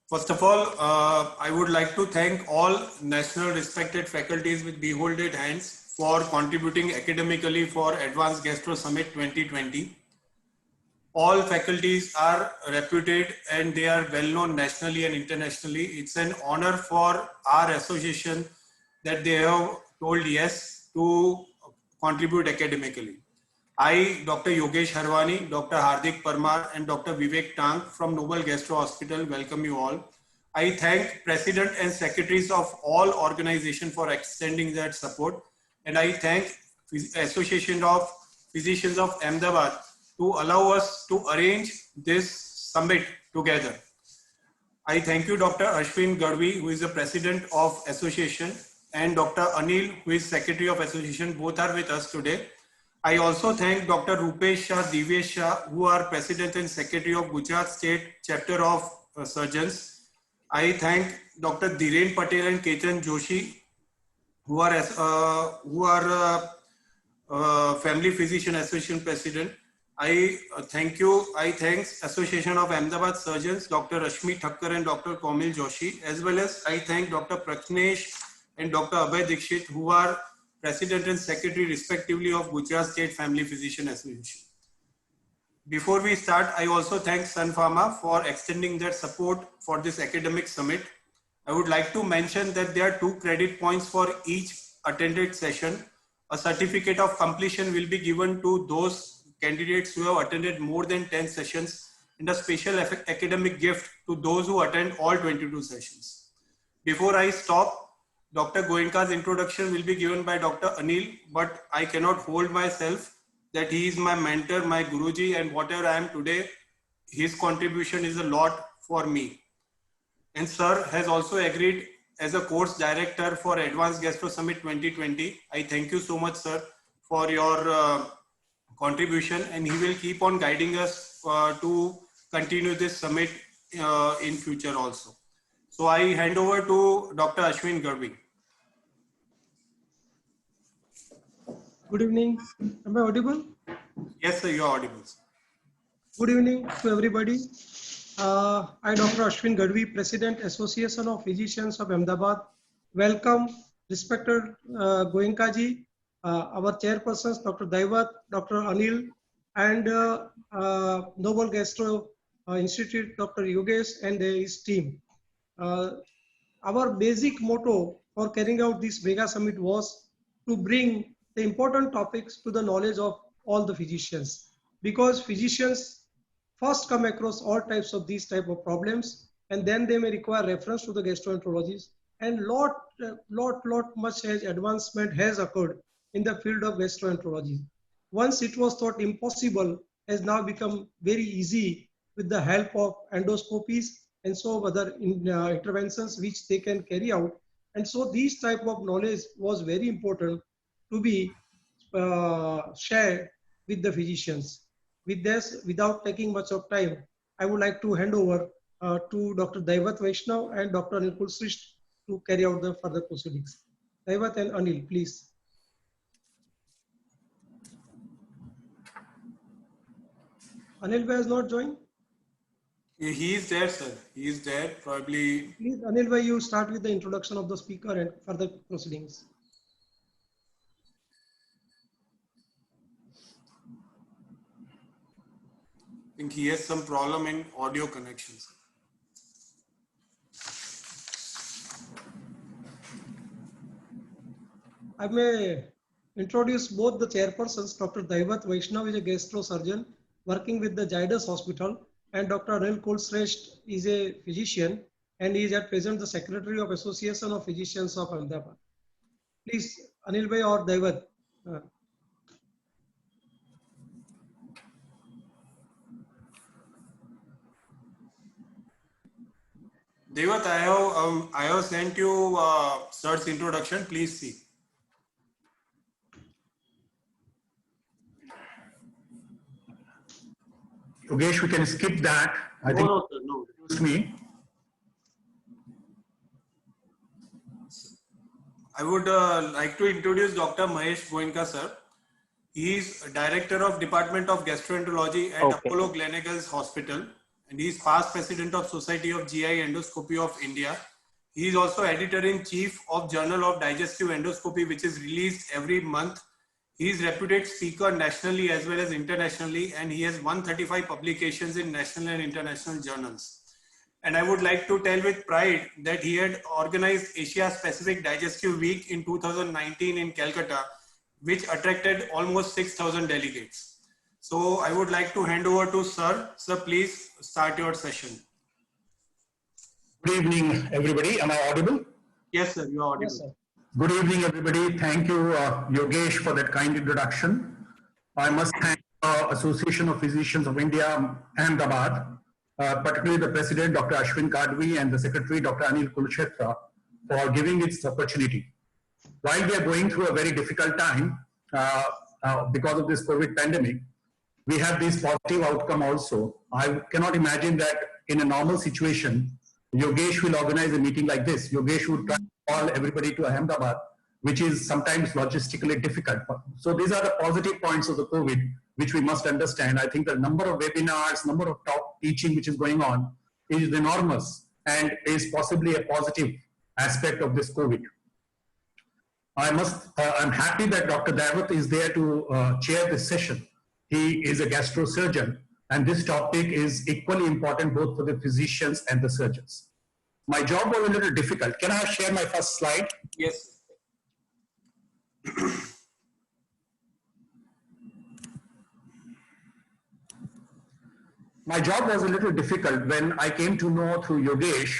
First of all, I would like to thank all national respected faculties with beholded hands for contributing academically for Advanced Gastro Summit 2020. All faculties are reputed and they are well known nationally and internationally. It's an honor for our association that they have told yes to contribute academically. I, Dr. Yogesh Harwani, Dr. Hardik Parmar, and Dr. Vivek Tang from Noble Gastro Hospital welcome you all. I thank President and Secretaries of all organizations for extending that support. And I thank Association of Physicians of Ahmedabad to allow us to arrange this summit together. I thank you, Dr. Ashwin Gadvi, who is the President of Association, and Dr. Anil, who is Secretary of Association. Both are with us today. I also thank Dr. Rupesh Shah, Divyesh Shah, who are President and Secretary of Gujarat State Chapter of Surgeons. I thank Dr. Dhiren Patel and Ketan Joshi, who are Family Physician Association President. I thank you. I thanks Association of Ahmedabad Surgeons, Dr. Rashmi Thakkar and Dr. Komil Joshi, as well as I thank Dr. Prajnesh and Dr. Abhay Dikshit, who are President and Secretary respectively of Gujarat State Family Physician Association. Before we start, I also thank Sun Pharma for extending their support for this academic summit. I would like to mention that there are 2 credit points for each attended session. A certificate of completion will be given to those candidates who have attended more than 10 sessions, and a special academic gift to those who attend all 22 sessions. Before I stop, Dr. Goenka's introduction will be given by Dr. Anil, but I cannot hold myself that he is my mentor, my Guruji, and whatever I am today, his contribution is a lot for me. And sir has also agreed as a course director for Advanced Gastro Summit 2020. I thank you so much, sir, for your contribution, and he will keep on guiding us to continue this summit in future also. So I hand over to Dr. Ashwin Gadvi. Good evening. Am I audible? Yes, sir, you are audible. Good evening to everybody. I, Dr. Ashwin Gadvi, President, Association of Physicians of Ahmedabad. Welcome, respected Goenka ji, our chairpersons, Dr. Daivat, Dr. Anil, and Noble Gastro Institute, Dr. Yogesh, and his team. Our basic motto for carrying out this mega summit was to bring the important topics to the knowledge of all the physicians, because physicians first come across all types of these type of problems, and then they may require reference to the gastroenterologist, and much advancement has occurred in the field of gastroenterology. Once it was thought impossible, has now become very easy with the help of endoscopies and so other interventions which they can carry out. And so these type of knowledge was very important to be shared with the physicians. With this, without taking much of time, I would like to hand over to Dr. Daivat Vaishnav and Dr. Anil Kulshrestha to carry out the further proceedings. Daivat and Anil, please. Anil has not joined? He is there, sir. He is there, probably. Please, Anil, you start with the introduction of the speaker and further proceedings. I think he has some problem in audio connections. I may introduce both the chairpersons. Dr. Daivat Vaishnav is a gastro surgeon working with the Zydus Hospital, and Dr. Anil Kulshrestha is a physician, and he is at present the Secretary of Association of Physicians of Ahmedabad. Please, Anil bhai or Daivat. Devat, I have sent you sir's introduction. Please see. Yogesh, we can skip that. I think No, sir, no. Excuse me. I would like to introduce Dr. Mahesh Goenka, sir. He is Director of Department of Gastroenterology at Apollo Gleneagles Hospital. and he is past president of Society of GI Endoscopy of India. He is also editor-in-chief of Journal of Digestive Endoscopy, which is released every month. He is reputed speaker nationally as well as internationally, and he has 135 publications in national and international journals. And I would like to tell with pride that he had organized Asia Pacific Digestive Week in 2019 in Calcutta, which attracted almost 6,000 delegates. So I would like to hand over to Sir. Sir, please start your session. Good evening, everybody. Am I audible? Yes, sir, you are audible. Yes, sir. Good evening, everybody. Thank you, Yogesh, for that kind introduction. I must thank Association of Physicians of India, Ahmedabad, particularly the President, Dr. Ashwin Kadwi, and the Secretary, Dr. Anil Kulshetra, for giving this opportunity. While we are going through a very difficult time because of this COVID pandemic, we have this positive outcome also. I cannot imagine that in a normal situation, Yogesh will organize a meeting like this. Yogesh would try to call everybody to Ahmedabad, which is sometimes logistically difficult. So these are the positive points of the COVID, which we must understand. I think the number of webinars, number of talk teaching which is going on is enormous and is possibly a positive aspect of this COVID. I'm happy that Dr. Davath is there to chair this session. He is a gastrosurgeon, and this topic is equally important both for the physicians and the surgeons. My job was a little difficult. Can I share my first slide? Yes. My job was a little difficult when I came to know through Yogesh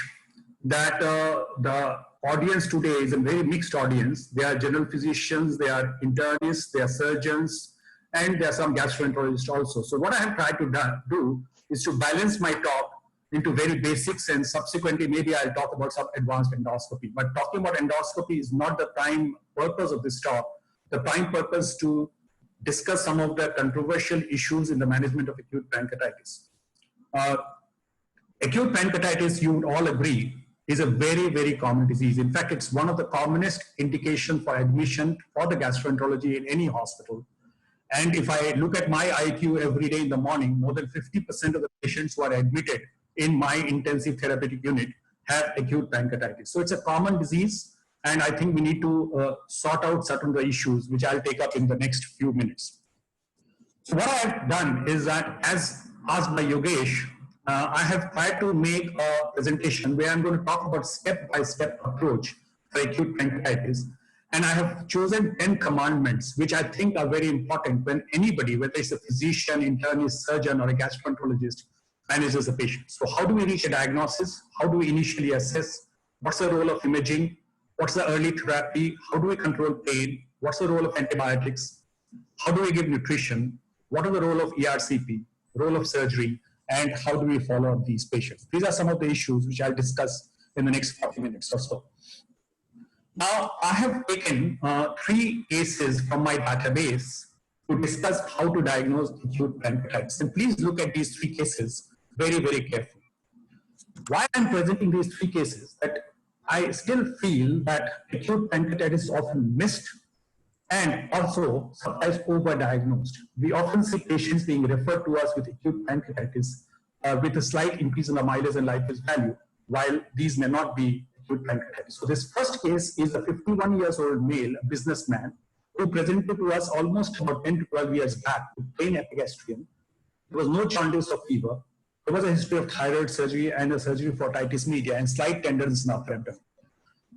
that the audience today is a very mixed audience. They are general physicians, they are internists, they are surgeons, and there are some gastroenterologists also. So what I have tried to do is to balance my talk into very basics, and subsequently maybe I'll talk about some advanced endoscopy. But talking about endoscopy is not the prime purpose of this talk. The prime purpose to discuss some of the controversial issues in the management of acute pancreatitis. Acute pancreatitis, you would all agree, is a very, very common disease. In fact, it's one of the commonest indication for admission for the gastroenterology in any hospital. And if I look at my IQ every day in the morning, more than 50% of the patients who are admitted in my intensive therapeutic unit have acute pancreatitis. So it's a common disease, and I think we need to sort out certain of the issues, which I'll take up in the next few minutes. So what I have done is that, as asked by Yogesh, I have tried to make a presentation where I'm going to talk about step-by-step approach for acute pancreatitis. And I have chosen 10 commandments, which I think are very important when anybody, whether it's a physician, internist, surgeon, or a gastroenterologist, manages a patient. So how do we reach a diagnosis? How do we initially assess? What's the role of imaging? What's the early therapy? How do we control pain? What's the role of antibiotics? How do we give nutrition? What are the role of ERCP, role of surgery, and how do we follow up these patients? These are some of the issues which I'll discuss in the next 40 minutes or so. Now, I have taken 3 cases from my database to discuss how to diagnose acute pancreatitis. And please look at these 3 cases very, very carefully. Why I'm presenting these 3 cases, that I still feel that acute pancreatitis is often missed and also sometimes overdiagnosed. We often see patients being referred to us with acute pancreatitis with a slight increase in the amylase and lipase value, while these may not be acute pancreatitis. So this first case is a 51 years old male, a businessman, who presented to us almost about 10 to 12 years back with plain epigastrium. There was no jaundice or fever. There was a history of thyroid surgery and a surgery for otitis media and slight tenderness in upper abdomen.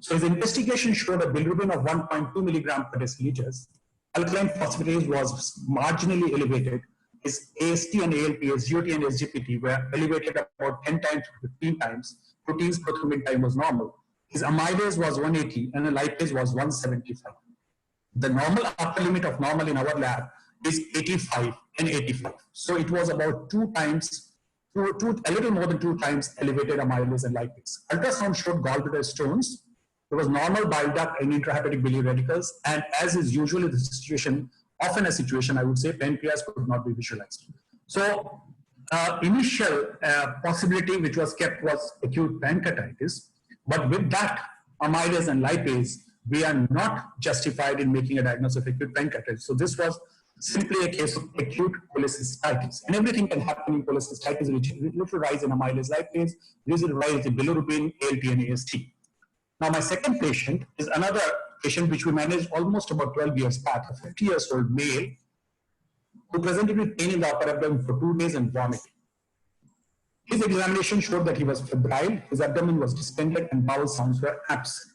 So his investigation showed a bilirubin of 1.2 milligram per deciliters. Alkaline phosphatase was marginally elevated. His AST and ALP, SGOT and SGPT were elevated about 10 times to 15 times. Protein's prothrombin time was normal. His amylase was 180 and the lipase was 175. The normal upper limit of normal in our lab is 85 and 85. So it was about 2 times, a little more than 2 times elevated amylase and lipase. Ultrasound showed gallbladder stones. There was normal bile duct and intrahepatic biliary radicals, and as is usually the situation, often a situation, I would say, pancreas could not be visualized. So initial possibility which was kept was acute pancreatitis, but with that amylase and lipase, we are not justified in making a diagnosis of acute pancreatitis. So this was simply a case of acute cholecystitis. And everything can happen in cholecystitis, which is little rise in amylase lipase, little rise in bilirubin, ALT, and AST. Now, my second patient is another patient which we managed almost about 12 years back, a 50-year-old male who presented with pain in the upper abdomen for 2 days and vomiting. His examination showed that he was febrile, his abdomen was distended, and bowel sounds were absent.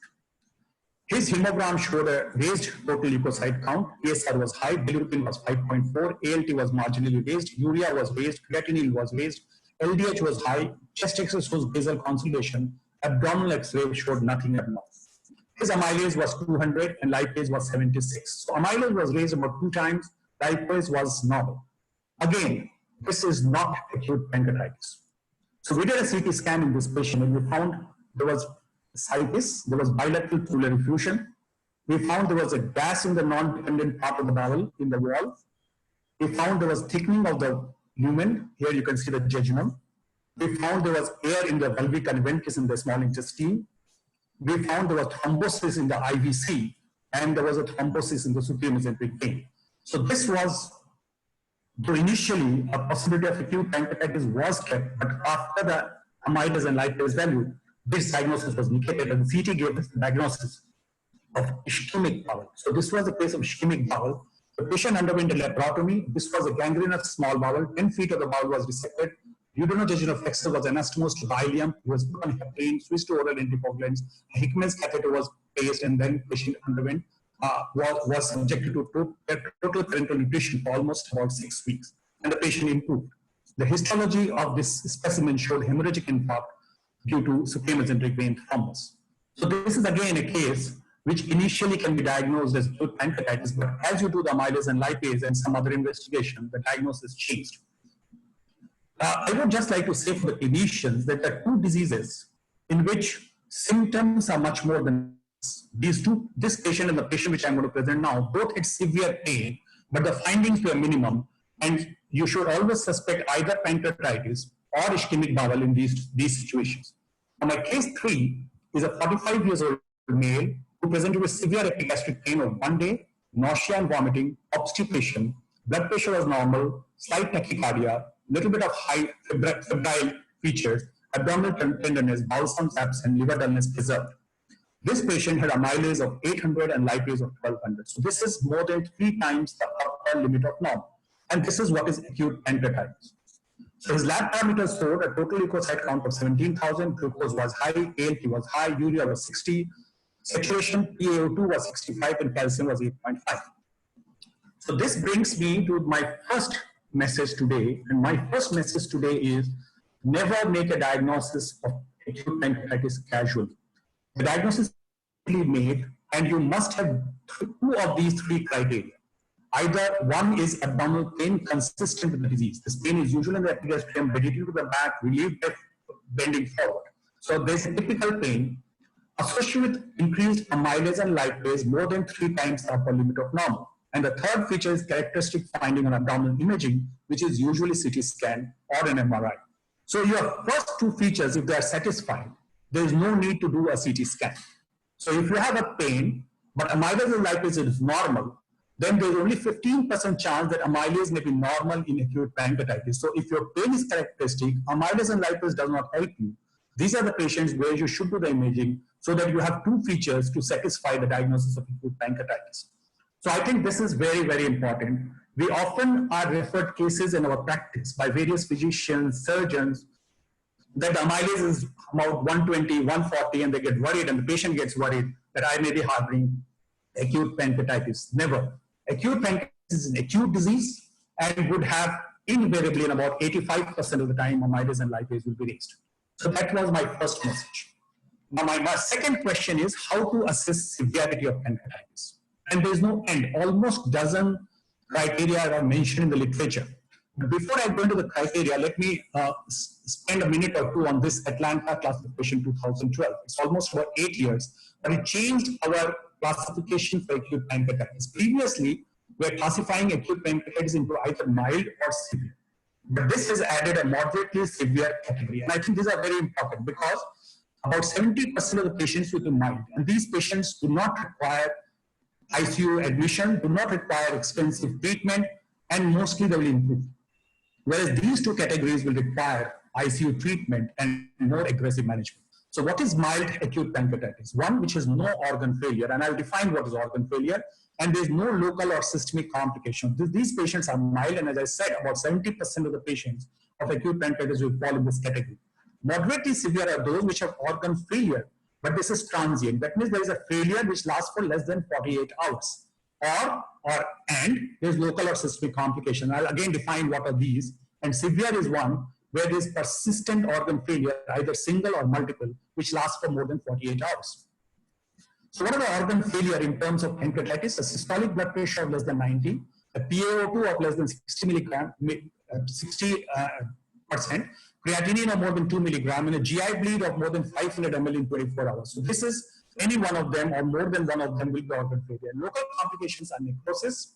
His hemogram showed a raised total leukocyte count, ASR was high, bilirubin was 5.4, ALT was marginally raised, urea was raised, creatinine was raised, LDH was high, chest X-ray shows basal consolidation, abdominal X-ray showed nothing abnormal. His amylase was 200 and lipase was 76. So amylase was raised about 2 times, lipase was normal. Again, this is not acute pancreatitis. So we did a CT scan in this patient and we found there was ascites, there was bilateral pleural effusion. We found there was a gas in the non-dependent part of the bowel in the wall. We found there was thickening of the lumen. Here you can see the jejunum. We found there was air in the vulvic and ventris in the small intestine. We found there was thrombosis in the IVC and there was a thrombosis in the superior mesenteric vein. So this was, though initially a possibility of acute pancreatitis was kept, but after the amylase and lipase value, this diagnosis was negated and CT gave us the diagnosis of ischemic bowel. So this was a case of ischemic bowel. The patient underwent a laparotomy. This was a gangrenous small bowel. 10 feet of the bowel was resected. Duodenojejunal flexor was anastomosed to the ileum. He was put on heparin, switched to oral anticoagulants. A Hickman's catheter was placed, and then patient underwent was subjected to total parenteral nutrition for almost about 6 weeks, and the patient improved. The histology of this specimen showed hemorrhagic infarct due to superior mesenteric vein thrombus. So this is again a case which initially can be diagnosed as acute pancreatitis, but as you do the amylase and lipase and some other investigation, the diagnosis changed. I would just like to say for the clinicians that there are 2 diseases in which symptoms are much more than these 2. This patient and the patient which I'm going to present now, both had severe pain, but the findings were minimum, and you should always suspect either pancreatitis or ischemic bowel in these situations. Now, my case 3 is a 45-year-old male who presented with severe epigastric pain of 1 day, nausea and vomiting, obstipation, blood pressure was normal, slight tachycardia, little bit of high febrile features, abdominal tenderness, bowel sounds absent, liver dullness preserved. This patient had amylase of 800 and lipase of 1200. So this is more than 3 times the upper limit of normal. And this is what is acute pancreatitis. So his lab parameters showed a total leukocyte count of 17,000, glucose was high, ALT was high, urea was 60, saturation PaO2 was 65, and calcium was 8.5. So this brings me to my first message today, and my first message today is never make a diagnosis of acute pancreatitis casually. The diagnosis is made, and you must have 2 of these 3 criteria. Either one is abdominal pain consistent with the disease. This pain is usually in the epigastrium, radiating to the back, relieved by bending forward. So there's a typical pain associated with increased amylase and lipase more than 3 times the upper limit of normal. And the third feature is characteristic finding on abdominal imaging, which is usually CT scan or an MRI. So your first 2 features, if they are satisfied, there is no need to do a CT scan. So if you have a pain, but amylase and lipase is normal, then there is only 15% chance that amylase may be normal in acute pancreatitis. So if your pain is characteristic, amylase and lipase does not help you. These are the patients where you should do the imaging so that you have 2 features to satisfy the diagnosis of acute pancreatitis. So I think this is very, very important. We often are referred cases in our practice by various physicians, surgeons, that the amylase is about 120, 140, and they get worried, and the patient gets worried that I may be harboring acute pancreatitis. Never. Acute pancreatitis is an acute disease and would have invariably in about 85% of the time amylase and lipase will be raised. So that was my first message. Now my second question is how to assess severity of pancreatitis. And there is no end. Almost dozen criteria are mentioned in the literature. But before I go into the criteria, let me spend a minute or 2 on this Atlanta classification 2012. It's almost about 8 years, but it changed our classification for acute pancreatitis. Previously, we were classifying acute pancreatitis into either mild or severe. But this has added a moderately severe category. And I think these are very important because about 70% of the patients will be mild. And these patients do not require ICU admission, do not require extensive treatment, and mostly they will improve. Whereas these two categories will require ICU treatment and more aggressive management. So what is mild acute pancreatitis? One which has no organ failure, and I'll define what is organ failure, and there's no local or systemic complication. These patients are mild, and as I said, about 70% of the patients of acute pancreatitis will fall in this category. Moderately severe are those which have organ failure, but this is transient. That means there is a failure which lasts for less than 48 hours. And there's local or systemic complication. I'll again define what are these. And severe is one where there's persistent organ failure, either single or multiple, which lasts for more than 48 hours. So what are the organ failure in terms of pancreatitis? A systolic blood pressure of less than 90, a PaO2 of less than 60%, creatinine of more than 2 milligram, and a GI bleed of more than 500 ml in 24 hours. So this is any one of them or more than one of them will be organ failure. Local complications are necrosis,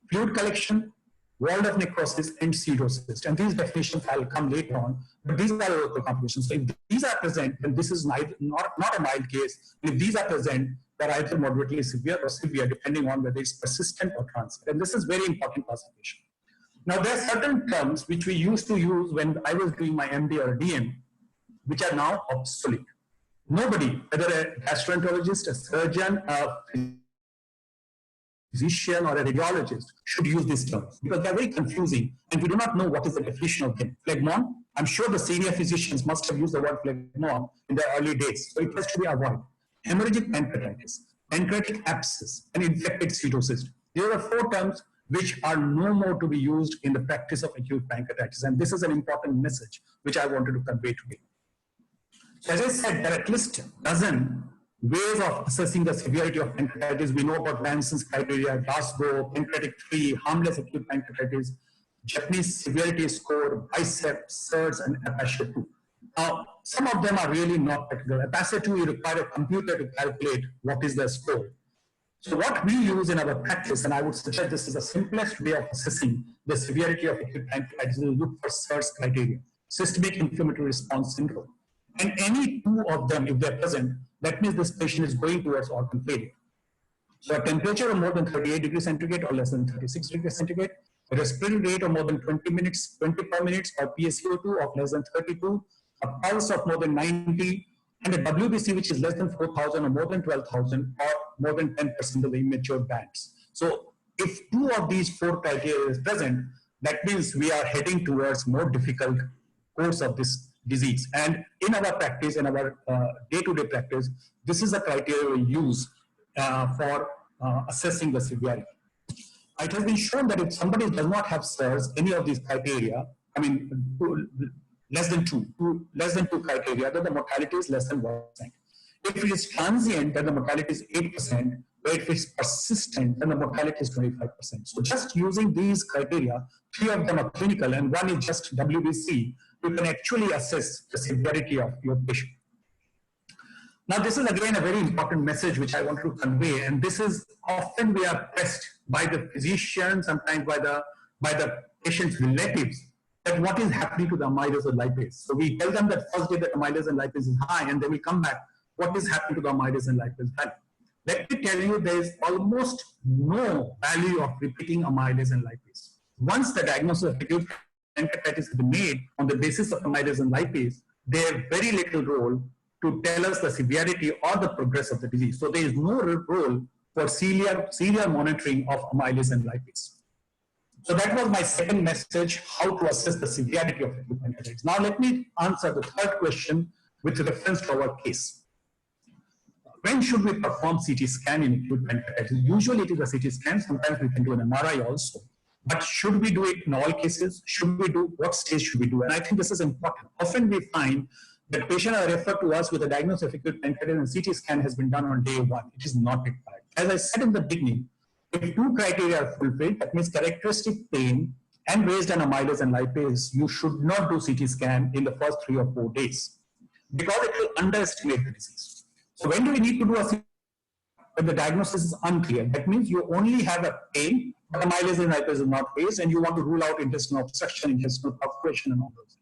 fluid collection, wall of necrosis, and cirrhosis. And these definitions I'll come later on, but these are local complications. So if these are present, then this is not a mild case. If these are present, they're either moderately severe or severe, depending on whether it's persistent or transient. And this is very important classification. Now, there are certain terms which we used to use when I was doing my MD or DM, which are now obsolete. Nobody, whether a gastroenterologist, a surgeon, a physician, or a radiologist, should use these terms because they're very confusing and we do not know what is the definition of them. Phlegmon, I'm sure the senior physicians must have used the word phlegmon in their early days, so it has to be avoided. Hemorrhagic pancreatitis, pancreatic abscess, and infected pseudocyst. These are the 4 terms which are no more to be used in the practice of acute pancreatitis. And this is an important message which I wanted to convey today. So as I said, there are at least a dozen ways of assessing the severity of pancreatitis. We know about Lanson's criteria, Glasgow, pancreatic 3, harmless acute pancreatitis, Japanese severity score, BICEP, SIRS, and APACHE 2. Now, some of them are really not practical. APACHE 2, you require a computer to calculate what is the score. So what we use in our practice, and I would suggest this is the simplest way of assessing the severity of acute pancreatitis, is to look for SIRS criteria, systemic inflammatory response syndrome. And any 2 of them, if they're present, that means this patient is going towards organ failure. So a temperature of more than 38 degrees centigrade or less than 36 degrees centigrade, a respiratory rate of more than 20 per minute, or PaCO2 of less than 32, a pulse of more than 90, and a WBC which is less than 4,000 or more than 12,000 or more than 10% of the immature bands. So if 2 of these 4 criteria is present, that means we are heading towards more difficult course of this disease. And in our practice, in our day-to-day practice, this is a criteria we use for assessing the severity. It has been shown that if somebody does not have SIRS, any of these criteria, I mean, less than two criteria, then the mortality is less than 1%. If it is transient, then the mortality is 8%, but if it's persistent, then the mortality is 25%. So just using these criteria, 3 of them are clinical and 1 is just WBC, you can actually assess the severity of your patient. Now, this is again a very important message which I want to convey, and this is often we are pressed by the physician, sometimes by the patient's relatives, that what is happening to the amylase or lipase. So we tell them that first day that amylase and lipase is high, and then we come back, what is happening to the amylase and lipase value? Let me tell you, there is almost no value of repeating amylase and lipase. Once the diagnosis of acute pancreatitis has been made on the basis of amylase and lipase, they have very little role to tell us the severity or the progress of the disease. So there is no role for serial monitoring of amylase and lipase. So that was my second message, how to assess the severity of acute pancreatitis. Now let me answer the third question with reference to our case. When should we perform CT scan in acute pancreatitis? Usually it is a CT scan, sometimes we can do an MRI also. But should we do it in all cases? What stage should we do? And I think this is important. Often we find that patients are referred to us with a diagnosis of acute pancreatitis and CT scan has been done on day 1. It is not required. As I said in the beginning, if 2 criteria are fulfilled, that means characteristic pain and raised an amylase and lipase, you should not do CT scan in the first 3 or 4 days because it will underestimate the disease. So when do we need to do a CT scan? When the diagnosis is unclear. That means you only have a pain, but amylase and lipase is not raised, and you want to rule out intestinal obstruction, intestinal perforation, and all those.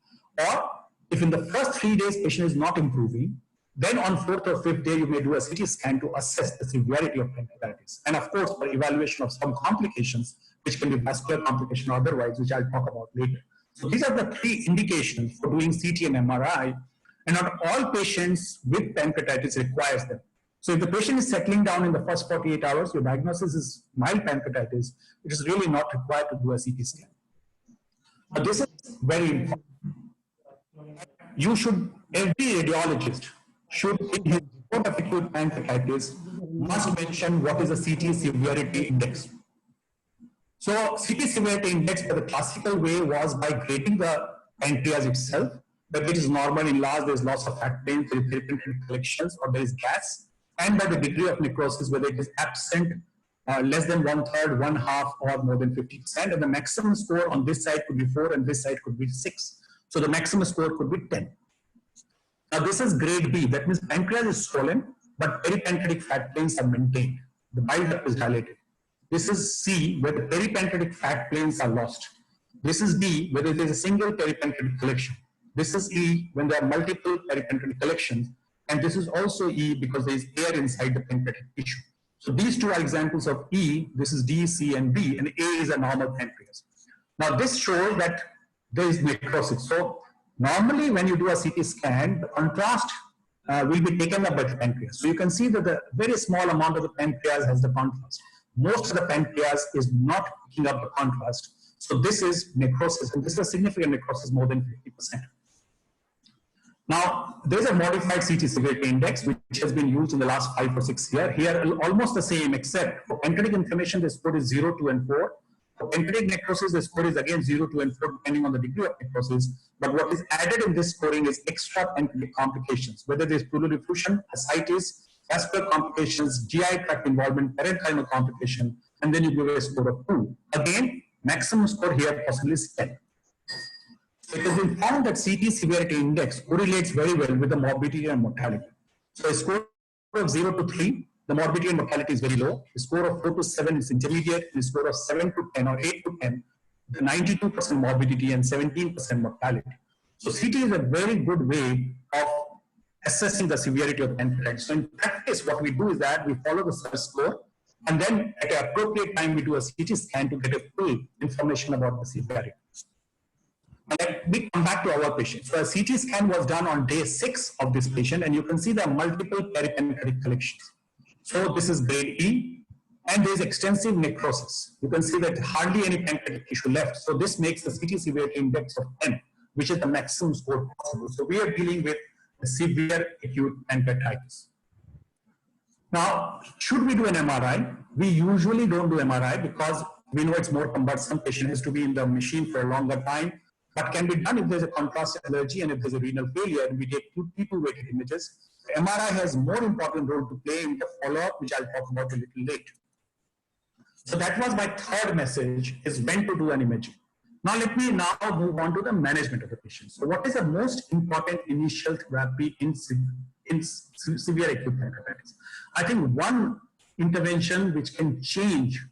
Or if in the first 3 days patient is not improving, Then on 4th or 5th day, you may do a CT scan to assess the severity of pancreatitis. And of course, for evaluation of some complications, which can be vascular complication or otherwise, which I'll talk about later. So these are the 3 indications for doing CT and MRI. And not all patients with pancreatitis requires them. So if the patient is settling down in the first 48 hours, your diagnosis is mild pancreatitis, it is really not required to do a CT scan. But this is very important. You should, every radiologist should, in his report of acute pancreatitis, must mention what is a CT severity index. So CT severity index by the classical way was by grading the pancreas itself, whether it is normal, enlarged, there is loss of fat planes, there is peripancreatic collections, or there is gas, and by the degree of necrosis, whether it is absent, less than 1/3, 1/2, or more than 50%, and the maximum score on this side could be 4 and this side could be 6. So the maximum score could be 10. Now this is grade B, that means pancreas is swollen, but peripancreatic fat planes are maintained. The bile duct is dilated. This is C, where the peripancreatic fat planes are lost. This is D, where there is a single peripancreatic collection. This is E, when there are multiple peripancreatic collections. And this is also E, because there is air inside the pancreatic tissue. So these 2 are examples of E. This is D, C, and B, and A is a normal pancreas. Now this shows that there is necrosis. So normally when you do a CT scan, the contrast will be taken up by the pancreas. So you can see that the very small amount of the pancreas has the contrast. Most of the pancreas is not picking up the contrast. So this is necrosis, and this is a significant necrosis, more than 50%. Now, there's a modified CT severity index, which has been used in the last 5 or 6 years. Here, almost the same, except for pancreatic inflammation, the score is 0, 2, and 4. For pancreatic necrosis, the score is again 0, 2, and 4, depending on the degree of necrosis. But what is added in this scoring is extra pancreatic complications, whether there's pleural effusion, ascites, vascular complications, GI tract involvement, parenchymal complication, and then you give a score of 2. Again, maximum score here possibly is 10. It has been found that CT severity index correlates very well with the morbidity and mortality. So a score of 0 to 3, the morbidity and mortality is very low. A score of 4 to 7 is intermediate. A score of 7 to 10 or 8 to 10, the 92% morbidity and 17% mortality. So CT is a very good way of assessing the severity of pancreatitis. So in practice, what we do is that we follow the score, and then at an appropriate time, we do a CT scan to get a full information about the severity. Let me come back to our patient. So a CT scan was done on day 6 of this patient, and you can see there are multiple peripancreatic collections. So this is grade E, and there is extensive necrosis. You can see that hardly any pancreatic tissue left. So this makes the CT severity index of 10, which is the maximum score possible. So we are dealing with a severe acute pancreatitis. Now, should we do an MRI? We usually don't do MRI because we know it's more cumbersome. Patient has to be in the machine for a longer time. But can be done if there's a contrast allergy and if there's a renal failure, and we take 2 people-weighted images. The MRI has more important role to play in the follow-up, which I'll talk about a little later. So that was my 3rd message, is when to do an imaging. Now let me now move on to the management of the patient. So what is the most important initial therapy in severe acute pancreatitis? I think one intervention which can change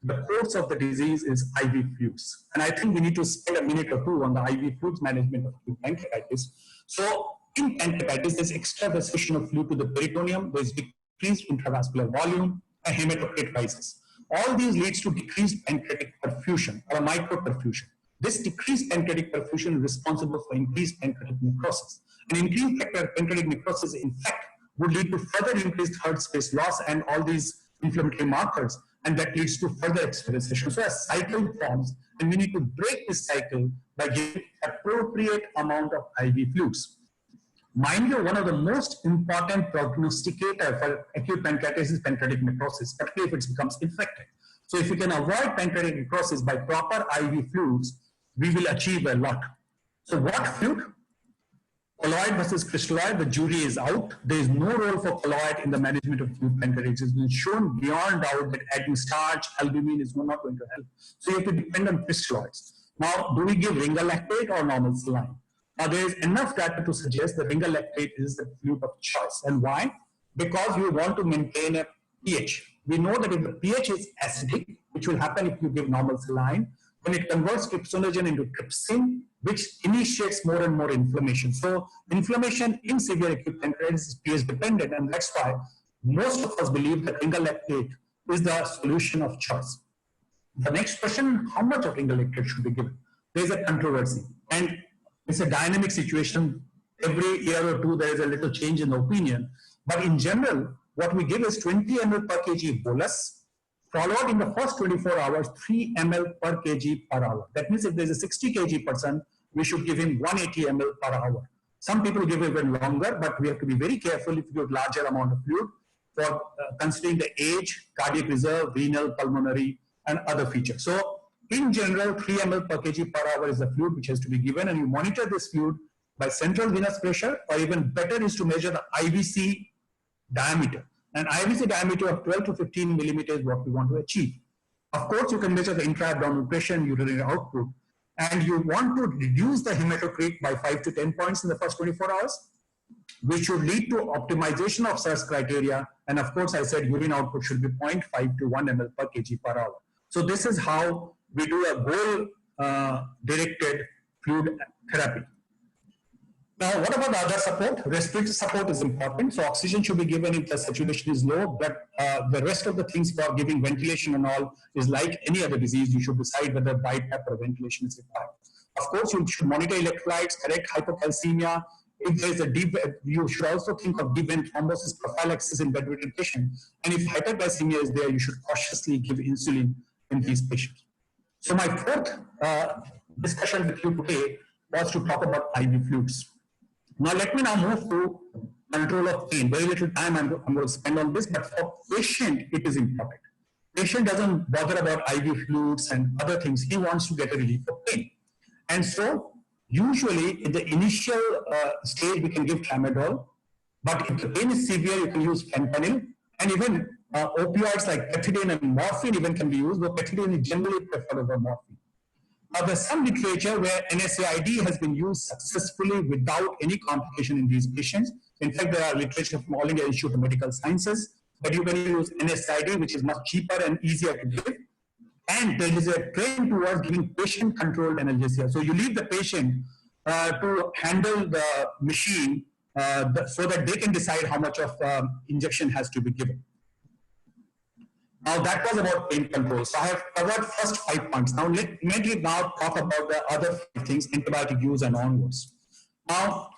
the course of the disease is IV fluids. And I think we need to spend a minute or 2 on the IV fluids management of acute pancreatitis. So in pancreatitis, there's extravasation of fluid to the peritoneum, there's decreased intravascular volume, and hematocrit rises. All these leads to decreased pancreatic perfusion or microperfusion. This decreased pancreatic perfusion is responsible for increased pancreatic necrosis. And increased pancreatic necrosis, in fact, would lead to further increased heart space loss and all these inflammatory markers, and that leads to further extravasation. So a cycle forms, and we need to break this cycle by giving appropriate amount of IV fluids. Mind you, one of the most important prognosticator for acute pancreatitis is pancreatic necrosis, particularly if it becomes infected. So if you can avoid pancreatic necrosis by proper IV fluids, we will achieve a lot. So what fluid? Colloid versus crystalloid, the jury is out. There is no role for colloid in the management of acute pancreatitis. It's been shown beyond doubt that adding starch, albumin is not going to help. So you have to depend on crystalloids. Now, do we give ringalactate or normal saline? Now, there is enough data to suggest that ringalactate is the fluid of choice. And why? Because you want to maintain a pH. We know that if the pH is acidic, which will happen if you give normal saline, when it converts trypsinogen into trypsin, which initiates more and more inflammation. So inflammation in severe acute pancreatitis is pH dependent, and that's why most of us believe that ringer lactate is the solution of choice. The next question, how much of ringer lactate should be given? There is a controversy, and it's a dynamic situation. Every year or two, there is a little change in the opinion. But in general, what we give is 20 ml per kg bolus, followed in the first 24 hours, 3 ml per kg per hour. That means if there's a 60 kg person, we should give him 180 ml per hour. Some people give even longer, but we have to be very careful if you give larger amount of fluid for considering the age, cardiac reserve, renal, pulmonary, and other features. So in general, 3 ml per kg per hour is the fluid which has to be given, and you monitor this fluid by central venous pressure, or even better is to measure the IVC diameter. And IVC diameter of 12 to 15 millimeters is what we want to achieve. Of course, you can measure the intra-abdominal pressure and urinary output, and you want to reduce the hematocrit by 5 to 10 points in the first 24 hours, which should lead to optimization of SIRS criteria. And of course, I said urine output should be 0.5 to 1 ml per kg per hour. So this is how we do a goal-directed fluid therapy. Now, what about the other support? Respiratory support is important. So oxygen should be given if the saturation is low, but the rest of the things for giving ventilation and all is like any other disease. You should decide whether BiPAP or ventilation is required. Of course, you should monitor electrolytes, correct hypocalcemia. If there is a deep, you should also think of deep vein thrombosis prophylaxis in bedridden patients. And if hyperglycemia is there, you should cautiously give insulin in these patients. So my fourth discussion with you today was to talk about IV fluids. Now let me now move to control of pain. Very little time I'm going to spend on this, but for patient, it is important. Patient doesn't bother about IV fluids and other things. He wants to get a relief of pain. And so usually in the initial stage, we can give tramadol, but if the pain is severe, you can use fentanyl, and even opioids like pethidine and morphine even can be used, though pethidine is generally preferred over morphine. Now, there's some literature where NSAID has been used successfully without any complication in these patients. In fact, there are literature from All India Institute of Medical Sciences that you can use NSAID, which is much cheaper and easier to give. And there is a trend towards giving patient-controlled analgesia. So you leave the patient to handle the machine so that they can decide how much of injection has to be given. Now that was about pain control. So I have covered first 5 points. Now let me now talk about the other things, antibiotic use and onwards. Now,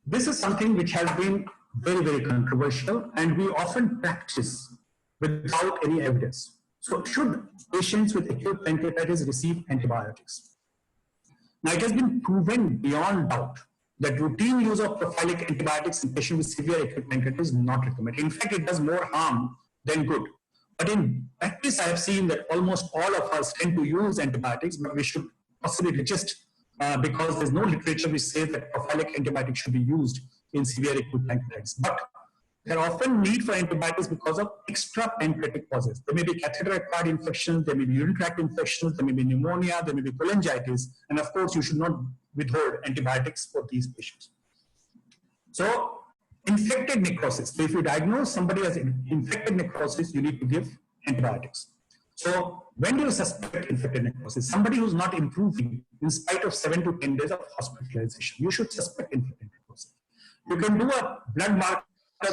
this is something which has been very, very controversial, and we often practice without any evidence. So should patients with acute pancreatitis receive antibiotics? Now it has been proven beyond doubt that routine use of prophylactic antibiotics in patients with severe acute pancreatitis is not recommended. In fact, it does more harm than good. But in practice, I have seen that almost all of us tend to use antibiotics, but we should possibly resist because there's no literature which says that prophylactic antibiotics should be used in severe acute pancreatitis. But there are often need for antibiotics because of extra pancreatic causes. There may be catheter-acquired infections, there may be urinary tract infections, there may be pneumonia, there may be cholangitis, and of course, you should not withhold antibiotics for these patients. So, infected necrosis. So if you diagnose somebody as infected necrosis, you need to give antibiotics. So when do you suspect infected necrosis? Somebody who's not improving in spite of 7 to 10 days of hospitalization, you should suspect infected necrosis. You can do a blood marker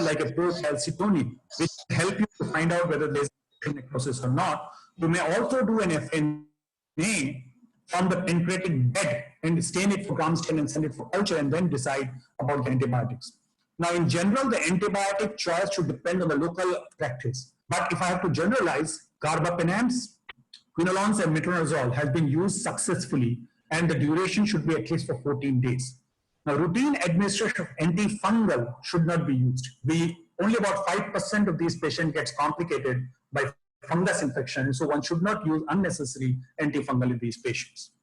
like a procalcitonin, which will help you to find out whether there's necrosis or not. You may also do an FNA from the pancreatic bed and stain it for Gram-stain and send it for culture and then decide about the antibiotics. Now, in general, the antibiotic choice should depend on the local practice. But if I have to generalize, carbapenems, quinolones, and metronidazole has been used successfully, and the duration should be at least for 14 days. Now, routine administration of antifungal should not be used. Only about 5% of these patients gets complicated by fungus infection, so one should not use unnecessary antifungal in these patients.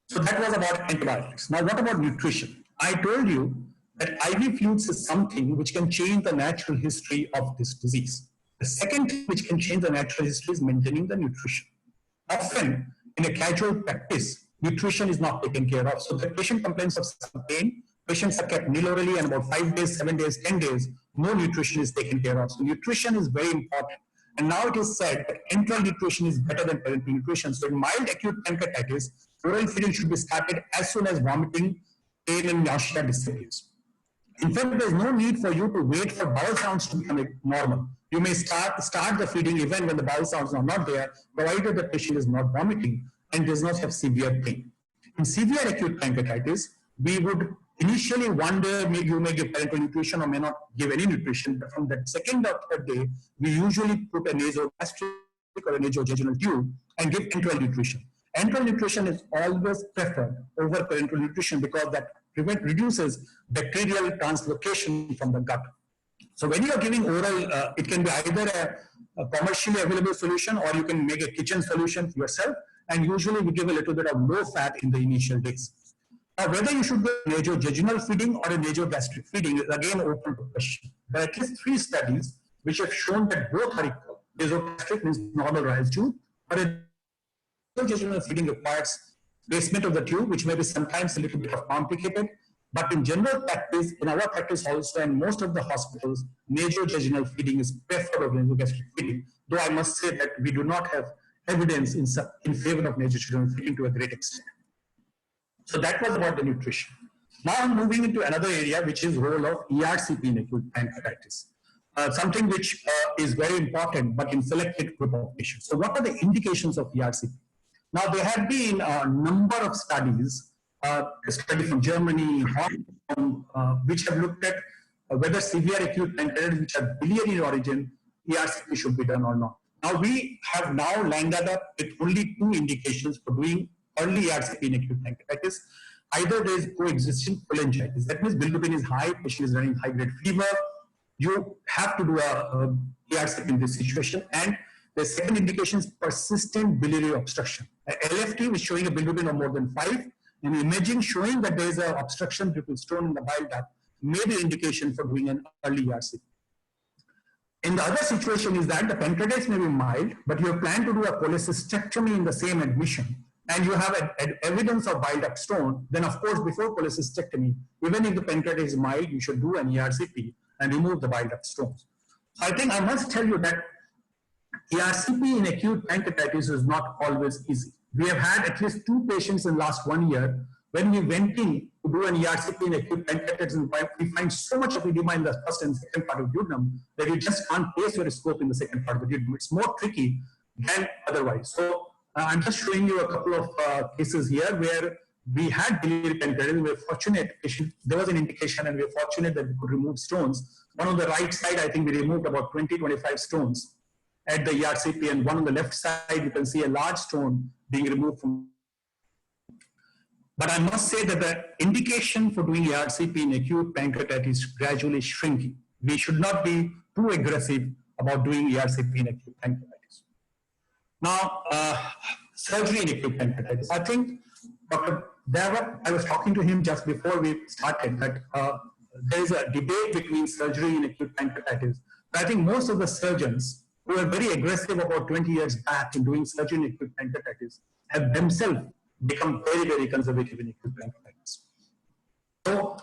So that was about antibiotics. Now, what about nutrition? I told you that IV fluids is something which can change the natural history of this disease. The second thing which can change the natural history is maintaining the nutrition. Often, in a casual practice, nutrition is not taken care of. So the patient complains of some pain, patients are kept nil orally, and about 5 days, 7 days, 10 days, no nutrition is taken care of. So nutrition is very important. And now it is said that enteral nutrition is better than parenteral nutrition. So in mild acute pancreatitis, oral feeding should be started as soon as vomiting, pain, and nausea disappears. In fact, there is no need for you to wait for bowel sounds to become normal. You may start the feeding even when the bowel sounds are not there, provided the patient is not vomiting and does not have severe pain. In severe acute pancreatitis, we would initially one day you may give parenteral nutrition or may not give any nutrition, but from that second or third day, we usually put a nasogastric or a nasojejunal tube and give enteral nutrition. Enteral nutrition is always preferred over parenteral nutrition because that reduces bacterial translocation from the gut. So when you are giving oral, it can be either a commercially available solution or you can make a kitchen solution yourself. And usually we give a little bit of low fat in the initial days. Now, whether you should do nasojejunal feeding or a nasogastric feeding is again open to question. There are at least 3 studies which have shown that both are equal. Nasogastric means normal rise tube, but a nasojejunal feeding requires placement of the tube, which may be sometimes a little bit complicated. But in general practice, in our practice also, and most of the hospitals, nasojejunal feeding is preferred over nasogastric feeding. Though I must say that we do not have evidence in favor of nasojejunal feeding to a great extent. So that was about the nutrition. Now I'm moving into another area, which is role of ERCP in acute pancreatitis. Something which is very important, but in selected group of patients. So what are the indications of ERCP? Now there have been a number of studies, a study from Germany, Hong Kong, which have looked at whether severe acute pancreatitis which are biliary in origin, ERCP should be done or not. Now we have now landed up with only 2 indications for doing early ERCP in acute pancreatitis. Either there is coexisting cholangitis, that means bilirubin is high, patient is running high-grade fever. You have to do a ERCP in this situation. And the second indication is persistent biliary obstruction. A LFT is showing a bilirubin of more than 5, and imaging showing that there is an obstruction due to stone in the bile duct may be indication for doing an early ERCP. In the other situation is that the pancreatitis may be mild, but you have planned to do a cholecystectomy in the same admission, and you have evidence of bile duct stone, then of course before cholecystectomy, even if the pancreatitis is mild, you should do an ERCP and remove the bile duct stones. So I think I must tell you that ERCP in acute pancreatitis is not always easy. We have had at least 2 patients in the last 1 year when we went in to do an ERCP in acute pancreatitis, and we find so much of edema in the first and second part of the duodenum that you just can't place your scope in the second part of the duodenum. It's more tricky than otherwise. So I'm just showing you a couple of cases here where we had biliary pancreatitis. We were fortunate, there was an indication, and we were fortunate that we could remove stones. One on the right side, I think we removed about 20-25 stones at the ERCP, and one on the left side, you can see a large stone being removed from. But I must say that the indication for doing ERCP in acute pancreatitis is gradually shrinking. We should not be too aggressive about doing ERCP in acute pancreatitis. Now, surgery in acute pancreatitis. I think Dr. Deva, I was talking to him just before we started that there is a debate between surgery in acute pancreatitis. But I think most of the surgeons who were very aggressive about 20 years back in doing surgery in acute pancreatitis have themselves become very, very conservative in acute pancreatitis. So,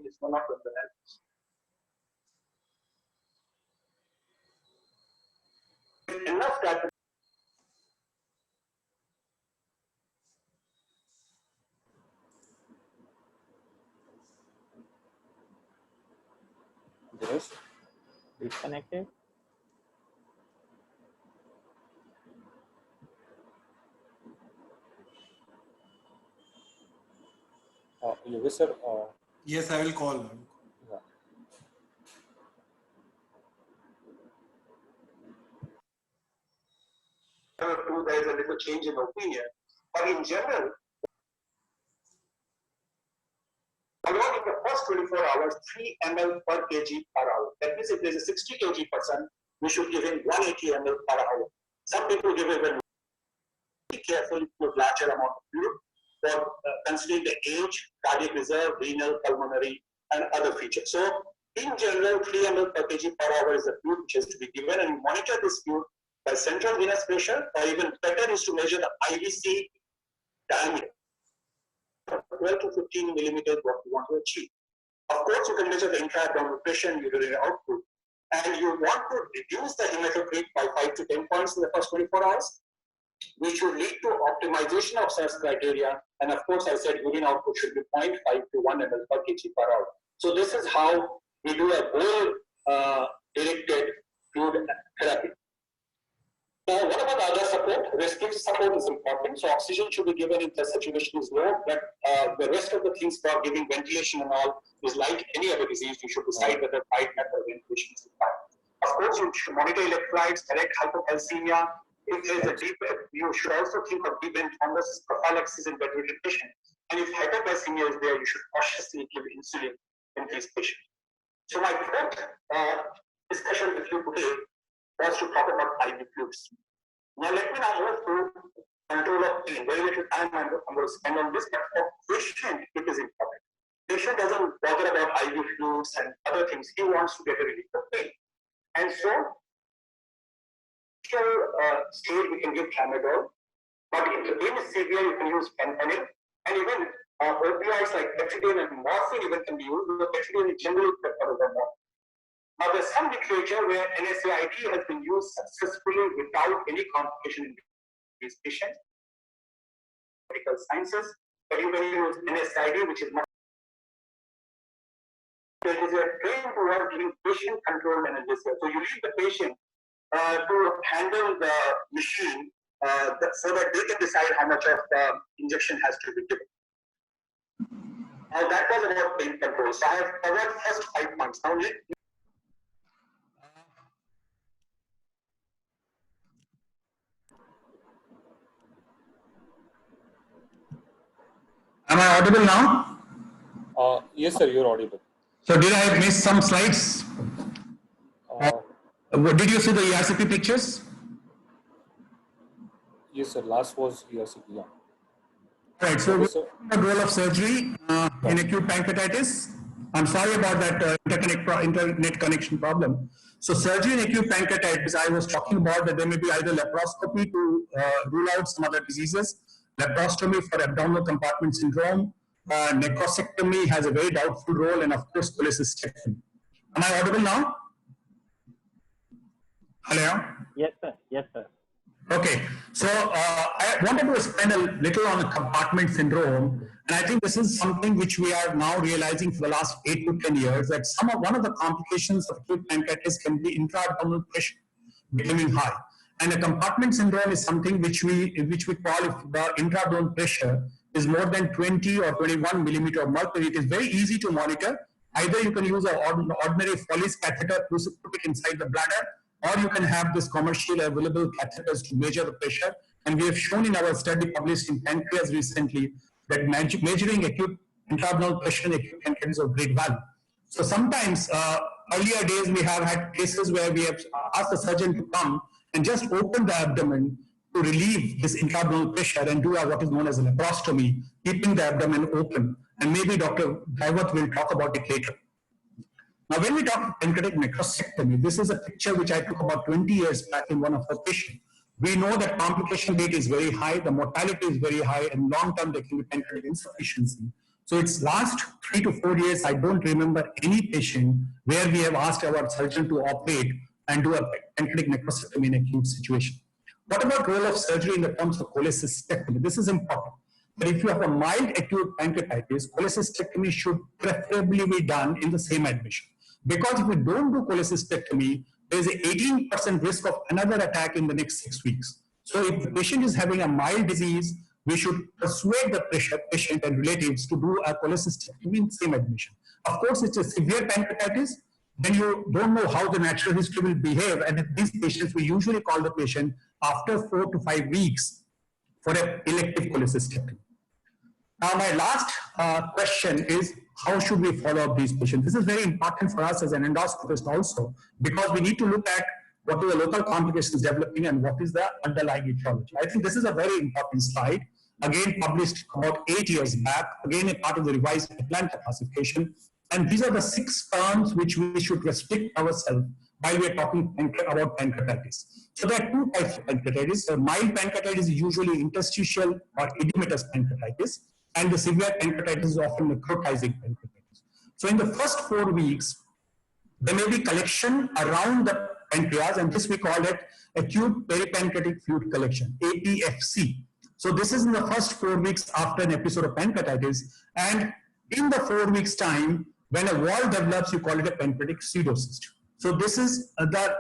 it's one of the enough that Just disconnected. Yes, sir. Yes, I will call. Yeah. There is a little change in opinion, but in general, along in the first 24 hours, 3 ml per kg per hour. That means if there is a 60 kg person, we should give him 180 ml per hour. Some people give even be careful with larger amount of fluid for considering the age, cardiac reserve, renal, pulmonary, and other features. So in general, 3 ml per kg per hour is the fluid which has to be given, and we monitor this fluid by central venous pressure, or even better is to measure the IVC diameter. 12 to 15 millimeters, what you want to achieve. Of course, you can measure the intra-abdominal pressure and urinary output, and you want to reduce the hematocrit by 5 to 10 points in the first 24 hours, which will lead to optimization of SAS criteria. And of course, I said urine output should be 0.5 to 1 ml per kg per hour. So this is how we do a goal-directed fluid therapy. Now, what about the other support? Respiratory support is important. So oxygen should be given if the saturation is low, but the rest of the things for giving ventilation and all is like any other disease. You should decide whether right method of ventilation is required. Of course, you should monitor electrolytes, correct hypocalcemia. If there is a deep, you should also think of deep vein thrombosis, prophylaxis in bedridden patients. And if hypoglycemia is there, you should cautiously give insulin in these patients. So my fourth discussion with you today was to talk about IV fluids. Now let me now move to control of pain. Very little time I'm going to spend on this, but for patient it is important. Patient doesn't bother about IV fluids and other things. He wants to get a relief of pain. And so, stage we can give tramadol, but if the pain is severe, you can use fentanyl, and even opioids like pethidine and morphine even can be used, because pethidine is generally preferred over morphine. Now, there's some literature where NSAID has been used successfully without any complication in these patients. Medical sciences, but you can use NSAID, which is not. Because you are trained towards giving patient-controlled analgesia. So you leave the patient to handle the machine so that they can decide how much of the injection has to be given. Now that was about pain control. So I have covered first 5 points. Now Am I audible now? Yes, sir, you're audible. So did I miss some slides? Did you see the ERCP pictures? Yes, sir. Last was ERCP. Yeah. Right. So Yes, sir. the role of surgery in acute pancreatitis. I'm sorry about that internet connection problem. So surgery in acute pancreatitis, I was talking about that there may be either laparoscopy to rule out some other diseases, laparostomy for abdominal compartment syndrome, necrosectomy has a very doubtful role, and of course cholecystectomy. Am I audible now? Hello? Yes, sir. Yes, sir. Okay, so I wanted to spend a little on the compartment syndrome, and I think this is something which we are now realizing for the last 8 to 10 years, that one of the complications of acute pancreatitis can be intra-abdominal pressure becoming high. And a compartment syndrome is something which we call, if the intra-abdominal pressure is more than 20 or 21 millimeter of mercury, it is very easy to monitor. Either you can use an ordinary Foley's catheter, put it inside the bladder, or you can have this commercially available catheters to measure the pressure. And we have shown in our study published in Pancreas recently that measuring acute intra-abdominal pressure in acute pancreatitis is of great value. So sometimes, earlier days, we have had cases where we have asked the surgeon to come and just open the abdomen to relieve this intra-abdominal pressure and do what is known as a laparostomy, keeping the abdomen open. And maybe Dr. Daiwat will talk about it later. Now, when we talk pancreatic necrosectomy, this is a picture which I took about 20 years back in one of our patients. We know that complication rate is very high, the mortality is very high, and long-term there can be pancreatic insufficiency. So it's last 3 to 4 years, I don't remember any patient where we have asked our surgeon to operate and do a pancreatic necrosectomy in acute situation. What about role of surgery in the terms of cholecystectomy? This is important. But if you have a mild acute pancreatitis, cholecystectomy should preferably be done in the same admission. Because if we don't do cholecystectomy, there is an 18% risk of another attack in the next 6 weeks. So if the patient is having a mild disease, we should persuade the patient and relatives to do a cholecystectomy in the same admission. Of course, it's a severe pancreatitis, then you don't know how the natural history will behave. And in these patients, we usually call the patient after 4 to 5 weeks for an elective cholecystectomy. Now, my last question is, how should we follow up these patients? This is very important for us as an endoscopist also, because we need to look at what are the local complications developing and what is the underlying etiology. I think this is a very important slide, again published about 8 years back, again a part of the revised Atlanta classification. And these are the 6 terms which we should restrict ourselves while we are talking about pancreatitis. So there are two types of pancreatitis. The mild pancreatitis is usually interstitial or edematous pancreatitis, and the severe pancreatitis is often necrotizing pancreatitis. So in the first 4 weeks, there may be collection around the pancreas, and this we call it acute peripancreatic fluid collection, APFC. So this is in the first 4 weeks after an episode of pancreatitis, and in the 4 weeks time, when a wall develops, you call it a pancreatic pseudocyst. So this is the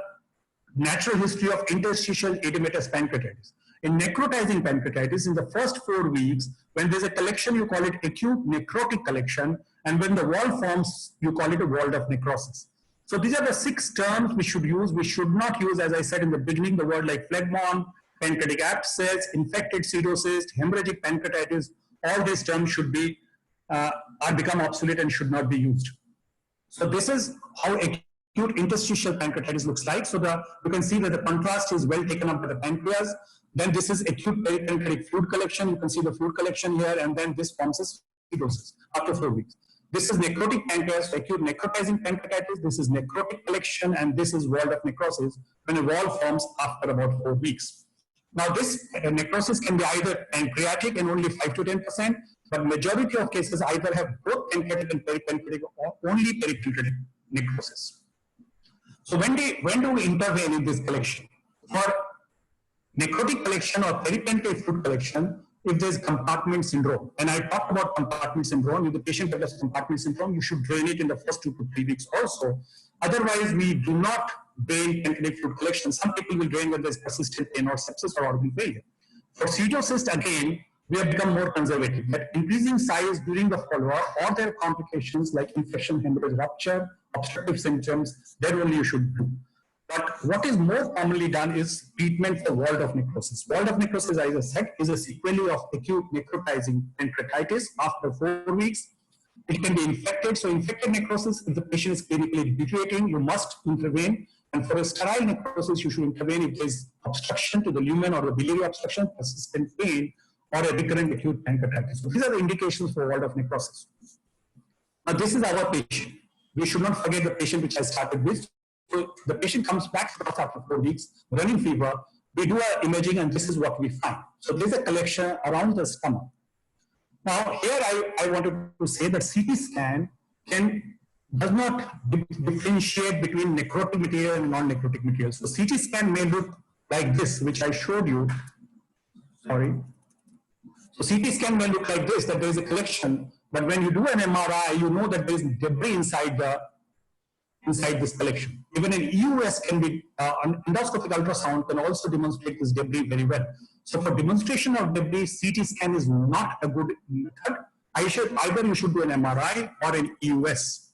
natural history of interstitial edematous pancreatitis. In necrotizing pancreatitis, in the first 4 weeks, when there's a collection, you call it acute necrotic collection, and when the wall forms, you call it a wall of necrosis. So these are the 6 terms we should use. We should not use, as I said in the beginning, the word like phlegmon, pancreatic abscess, infected pseudocyst, hemorrhagic pancreatitis. All these terms should be become obsolete and should not be used. So this is how acute interstitial pancreatitis looks like. So you can see that the contrast is well taken up by the pancreas. Then this is acute peripancreatic fluid collection. You can see the fluid collection here, and then this forms a pseudocyst after 4 weeks. This is necrotic pancreas, acute necrotizing pancreatitis. This is necrotic collection, and this is wall of necrosis when a wall forms after about 4 weeks. Now, this necrosis can be either pancreatic and only 5 to 10%, but majority of cases either have both pancreatic and peripancreatic or only peripancreatic necrosis. So when do we intervene in this collection? For necrotic collection or peripancreatic fluid collection, if there's compartment syndrome, and I talked about compartment syndrome, if the patient has compartment syndrome, you should drain it in the first 2 to 3 weeks also. Otherwise, we do not drain pancreatic fluid collection. Some people will drain when there's persistent pain or sepsis or organ failure. For pseudocyst, again, we have become more conservative. That increasing size during the follow-up or their complications like infection, hemorrhage, rupture, obstructive symptoms, then only you should do. But what is more commonly done is treatment for wall of necrosis. Wall of necrosis, as I said, is a sequelae of acute necrotizing pancreatitis after 4 weeks. It can be infected. So infected necrosis, if the patient is clinically deteriorating, you must intervene. And for a sterile necrosis, you should intervene if there is obstruction to the lumen or the biliary obstruction, persistent pain, or a recurrent acute pancreatitis. So these are the indications for wall of necrosis. Now this is our patient. We should not forget the patient which I started with. So the patient comes back to us after 4 weeks, running fever. We do our imaging, and this is what we find. So there's a collection around the stomach. Now here I wanted to say that CT scan does not differentiate between necrotic material and non-necrotic material. So CT scan may look like this, which I showed you. Sorry. So CT scan may look like this, that there is a collection, but when you do an MRI, you know that there is debris inside this collection. Even an EUS can be, an endoscopic ultrasound can also demonstrate this debris very well. So for demonstration of debris, CT scan is not a good method. Either you should do an MRI or an EUS.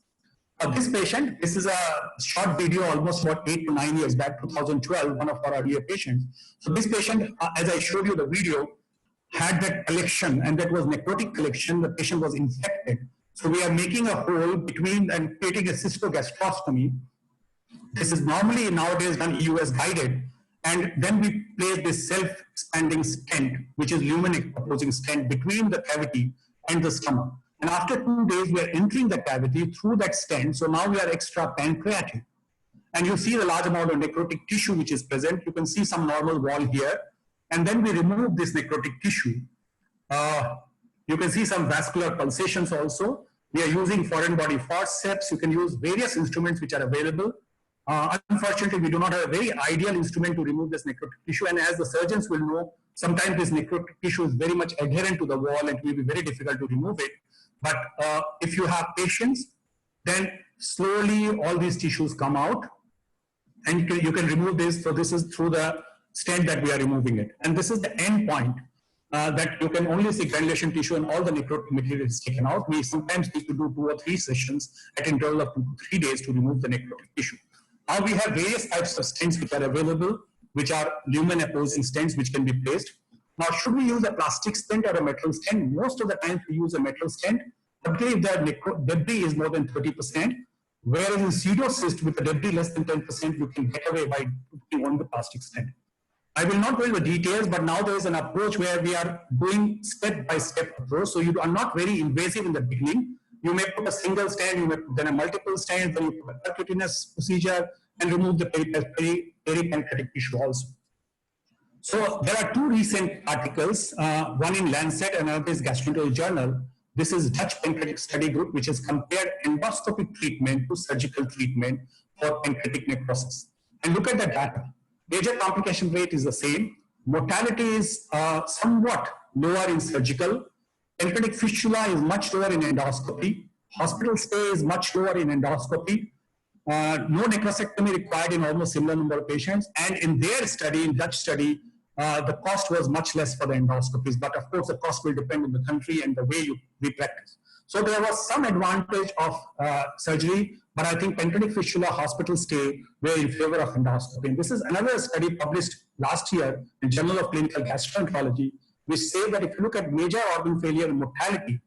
This patient, this is a short video almost about 8 to 9 years back, 2012, one of our earlier patients. So this patient, as I showed you the video, had that collection, and that was necrotic collection. The patient was infected. So we are making a hole between and creating a cystogastrostomy. This is normally nowadays done EUS guided, and then we place this self-expanding stent, which is lumen opposing stent between the cavity and the stomach. And after 2 days, we are entering the cavity through that stent. So now we are extra pancreatic. And you see the large amount of necrotic tissue which is present. You can see some normal wall here. And then we remove this necrotic tissue. You can see some vascular pulsations also. We are using foreign body forceps. You can use various instruments which are available. Unfortunately, we do not have a very ideal instrument to remove this necrotic tissue. And as the surgeons will know, sometimes this necrotic tissue is very much adherent to the wall, and it will be very difficult to remove it. But if you have patience, then slowly all these tissues come out, and you can remove this. So this is through the stent that we are removing it. And this is the end point that you can only see granulation tissue and all the necrotic material is taken out. We sometimes need to do 2 or 3 sessions at interval of 2 to 3 days to remove the necrotic tissue. Now we have various types of stents which are available, which are lumen opposing stents which can be placed. Now, should we use a plastic stent or a metal stent? Most of the time we use a metal stent, particularly if the debris is more than 30%, whereas in pseudocyst with a debris less than 10%, you can get away by putting on the plastic stent. I will not go into details, but now there is an approach where we are doing step-by-step approach. So you are not very invasive in the beginning. You may put a single stent, you may put then a multiple stent, then you put a percutaneous procedure, and remove the peripancreatic tissue also. So there are two recent articles, one in Lancet and another is Gastroenterology Journal. This is Dutch Pancreatic Study Group, which has compared endoscopic treatment to surgical treatment for pancreatic necrosis. And look at the data. Major complication rate is the same. Mortality is somewhat lower in surgical. Pancreatic fistula is much lower in endoscopy. Hospital stay is much lower in endoscopy. No necrosectomy required in almost similar number of patients. And in their study, in Dutch study, the cost was much less for the endoscopies. But of course, the cost will depend on the country and the way we practice. So there was some advantage of surgery, but I think pancreatic fistula hospital stay were in favor of endoscopy. And this is another study published last year in Journal of Clinical Gastroenterology, which say that if you look at major organ failure and mortality,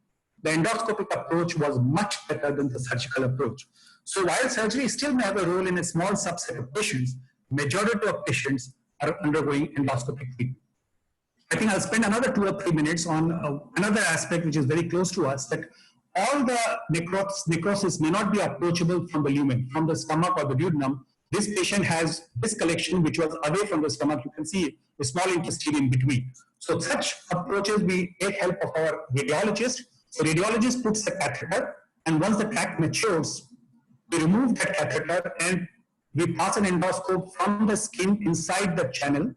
the endoscopic approach was much better than the surgical approach. So while surgery still may have a role in a small subset of patients, majority of patients are undergoing endoscopic treatment. I think I'll spend another 2 or 3 minutes on another aspect which is very close to us, that all the necrosis may not be approachable from the lumen, from the stomach or the duodenum. This patient has this collection which was away from the stomach. You can see a small intestine in between. So such approaches, we take help of our radiologist. So radiologist puts the catheter, and once the tract matures, we remove that catheter and we pass an endoscope from the skin inside the channel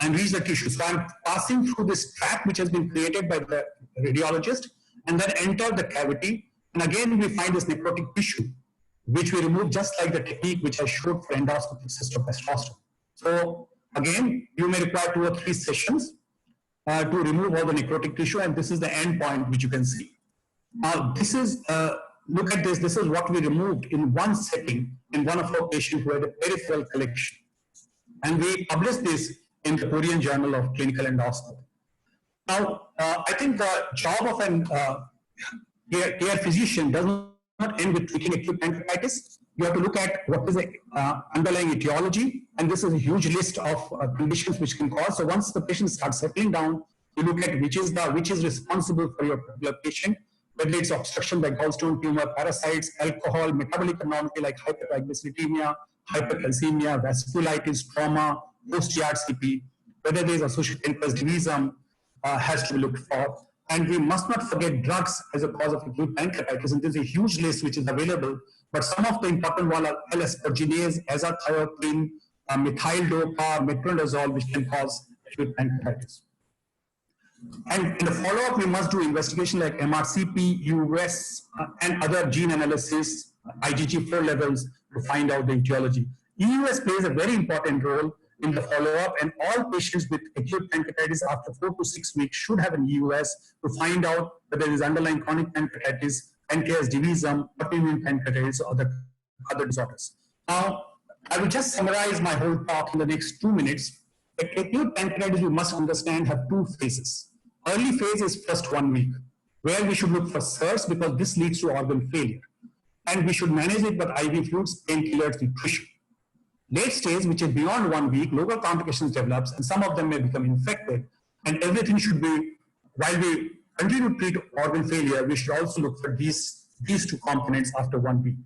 and reach the tissue. So I'm passing through this tract which has been created by the radiologist and then enter the cavity. And again, we find this necrotic tissue, which we remove just like the technique which I showed for endoscopic cystocastrophy. So again, you may require 2 or 3 sessions to remove all the necrotic tissue, and this is the end point which you can see. Now, this is, look at this, this is what we removed in one setting in one of our patients who had a peripheral collection. And we published this in the Korean Journal of Clinical Endoscopy. Now, I think the job of an care physician does not end with treating acute pancreatitis. You have to look at what is the underlying etiology, and this is a huge list of conditions which can cause. So once the patient starts settling down, you look at which is responsible for your particular patient, whether it's obstruction by gallstone tumor, parasites, alcohol, metabolic abnormality like hypertriglyceridemia, hypercalcemia, vasculitis, trauma, post-ERCP, whether there is associated interest has to be looked for. And we must not forget drugs as a cause of acute pancreatitis. And there's a huge list which is available, but some of the important ones are L-asparginase, azathioprine, methyl dopa, metronidazole, which can cause acute pancreatitis. And in the follow-up, we must do investigation like MRCP, US, and other gene analysis, IgG4 levels to find out the etiology. EUS plays a very important role in the follow-up, and all patients with acute pancreatitis after 4 to 6 weeks should have an EUS to find out whether there is underlying chronic pancreatitis, pancreas divisum, autoimmune pancreatitis, or other disorders. Now, I will just summarize my whole talk in the next 2 minutes. Acute pancreatitis, you must understand, have 2 phases. Early phase is first 1 week, where we should look for SIRS because this leads to organ failure. And we should manage it with IV fluids, painkillers, nutrition. Late stage, which is beyond 1 week, local complications develops, and some of them may become infected. And everything should be, while we continue to treat organ failure, we should also look for these 2 components after 1 week.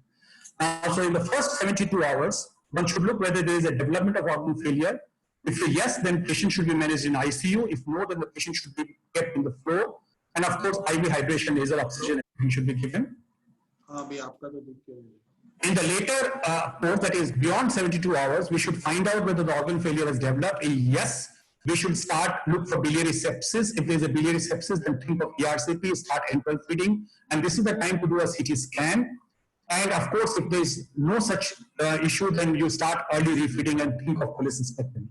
So in the first 72 hours, one should look whether there is a development of organ failure. If yes, then patient should be managed in ICU. If no, then the patient should be kept in the floor. And of course, IV hydration, nasal oxygen should be given. In the later course, that is beyond 72 hours, we should find out whether the organ failure has developed. Yes, we should look for biliary sepsis. If there is a biliary sepsis, then think of ERCP, start enteral feeding. And this is the time to do a CT scan. And of course, if there is no such issue, then you start early refeeding and think of cholecystectomy.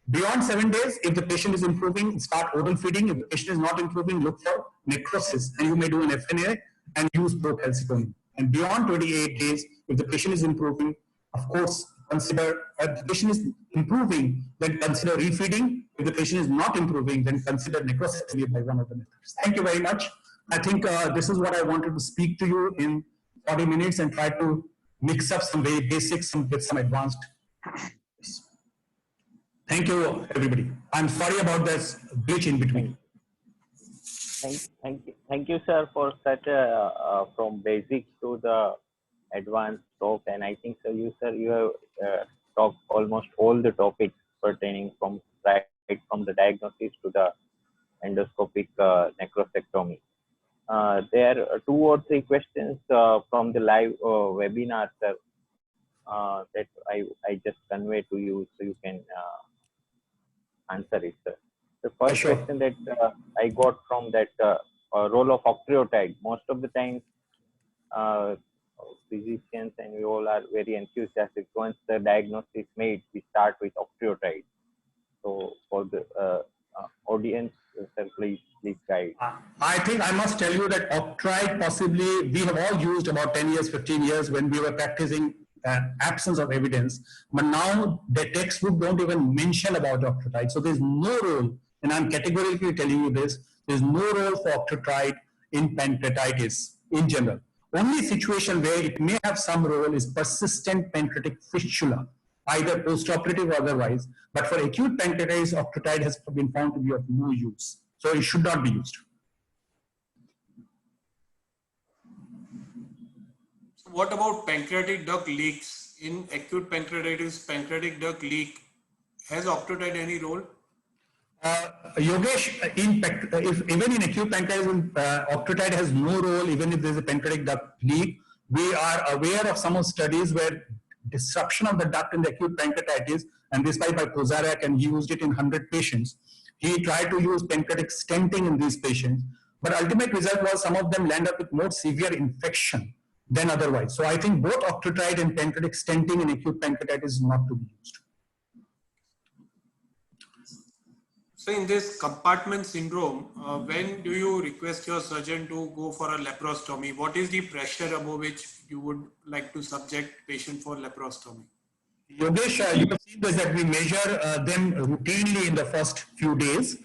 Beyond 7 days, if the patient is improving, start oral feeding. If the patient is not improving, look for necrosis. And you may do an FNA and use procalcitonin. And beyond 28 days, if the patient is improving, of course, consider, if the patient is improving, then consider refeeding. If the patient is not improving, then consider necrosectomy by one of the methods. Thank you very much. I think this is what I wanted to speak to you in 40 minutes and try to mix up some very basics with some advanced. Thank you, everybody. I'm sorry about this glitch in between. Thank you, sir, for such from basic to the advanced talk, and I think so. You have talked almost all the topics pertaining from right from the diagnosis to the endoscopic necrosectomy. There are 2 or 3 questions from the live webinar, sir, that I just convey to you so you can answer it, sir. The first Sure. question that I got from that role of octreotide. Most of the time, physicians and we all are very enthusiastic. Once the diagnosis is made, we start with octreotide. So for the audience, sir, please guide. I think I must tell you that Octride possibly we have all used about 10 years, 15 years when we were practicing absence of evidence. But now the textbook don't even mention about Octreotide. So there's no role, and I'm categorically telling you this, there's no role for Octreotide in pancreatitis in general. Only situation where it may have some role is persistent pancreatic fistula, either postoperative or otherwise. But for acute pancreatitis, Octreotide has been found to be of no use. So it should not be used. So what about pancreatic duct leaks? In acute pancreatitis, pancreatic duct leak, has Octreotide any role? Yogesh, even in acute pancreatitis, Octreotide has no role even if there is a pancreatic duct leak. We are aware of some of studies where disruption of the duct in the acute pancreatitis, and this by Kozarek, and he used it in 100 patients. He tried to use pancreatic stenting in these patients, but ultimate result was some of them land up with more severe infection than otherwise. So I think both Octreotide and pancreatic stenting in acute pancreatitis is not to be used. So in this compartment syndrome, when do you request your surgeon to go for a laparoscopy? What is the pressure above which you would like to subject patient for laparoscopy? Yogesh, you have seen this that we measure them routinely in the first few days,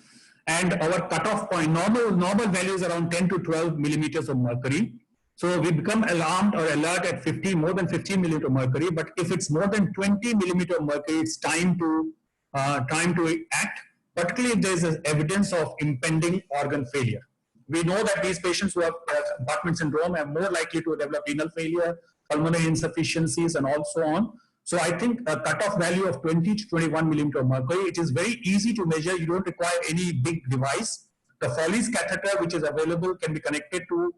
and our cutoff point, normal value is around 10 to 12 millimeters of mercury. So we become alarmed or alert at more than 15 millimeter mercury. But if it's more than 20 millimeter mercury, it's time to act. Particularly if there's evidence of impending organ failure. We know that these patients who have compartment syndrome are more likely to develop renal failure, pulmonary insufficiencies, and also on. So I think a cutoff value of 20 to 21 millimeter mercury, it is very easy to measure. You don't require any big device. The Foley's catheter, which is available, can be connected to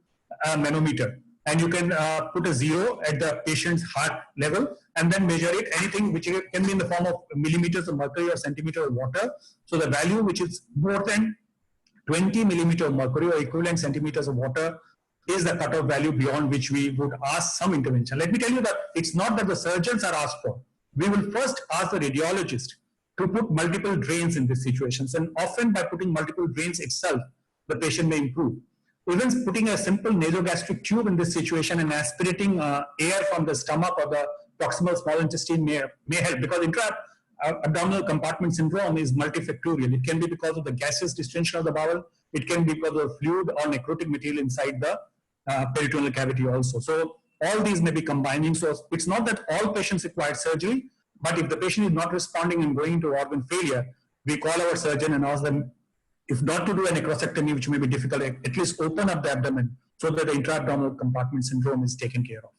a manometer. And you can put a 0 at the patient's heart level and then measure it, anything which can be in the form of millimeters of mercury or centimeter of water. So the value which is more than 20 millimeter of mercury or equivalent centimeters of water is the cutoff value beyond which we would ask some intervention. Let me tell you that it's not that the surgeons are asked for. We will first ask the radiologist to put multiple drains in these situations. And often by putting multiple drains itself, the patient may improve. Even putting a simple nasogastric tube in this situation and aspirating air from the stomach or the proximal small intestine may help, because intra-abdominal compartment syndrome is multifactorial. It can be because of the gaseous distension of the bowel. It can be because of fluid or necrotic material inside the peritoneal cavity also. So all these may be combining. So it's not that all patients require surgery, but if the patient is not responding and going into organ failure, we call our surgeon and ask them, if not to do a necrosectomy, which may be difficult, at least open up the abdomen so that the intra-abdominal compartment syndrome is taken care of.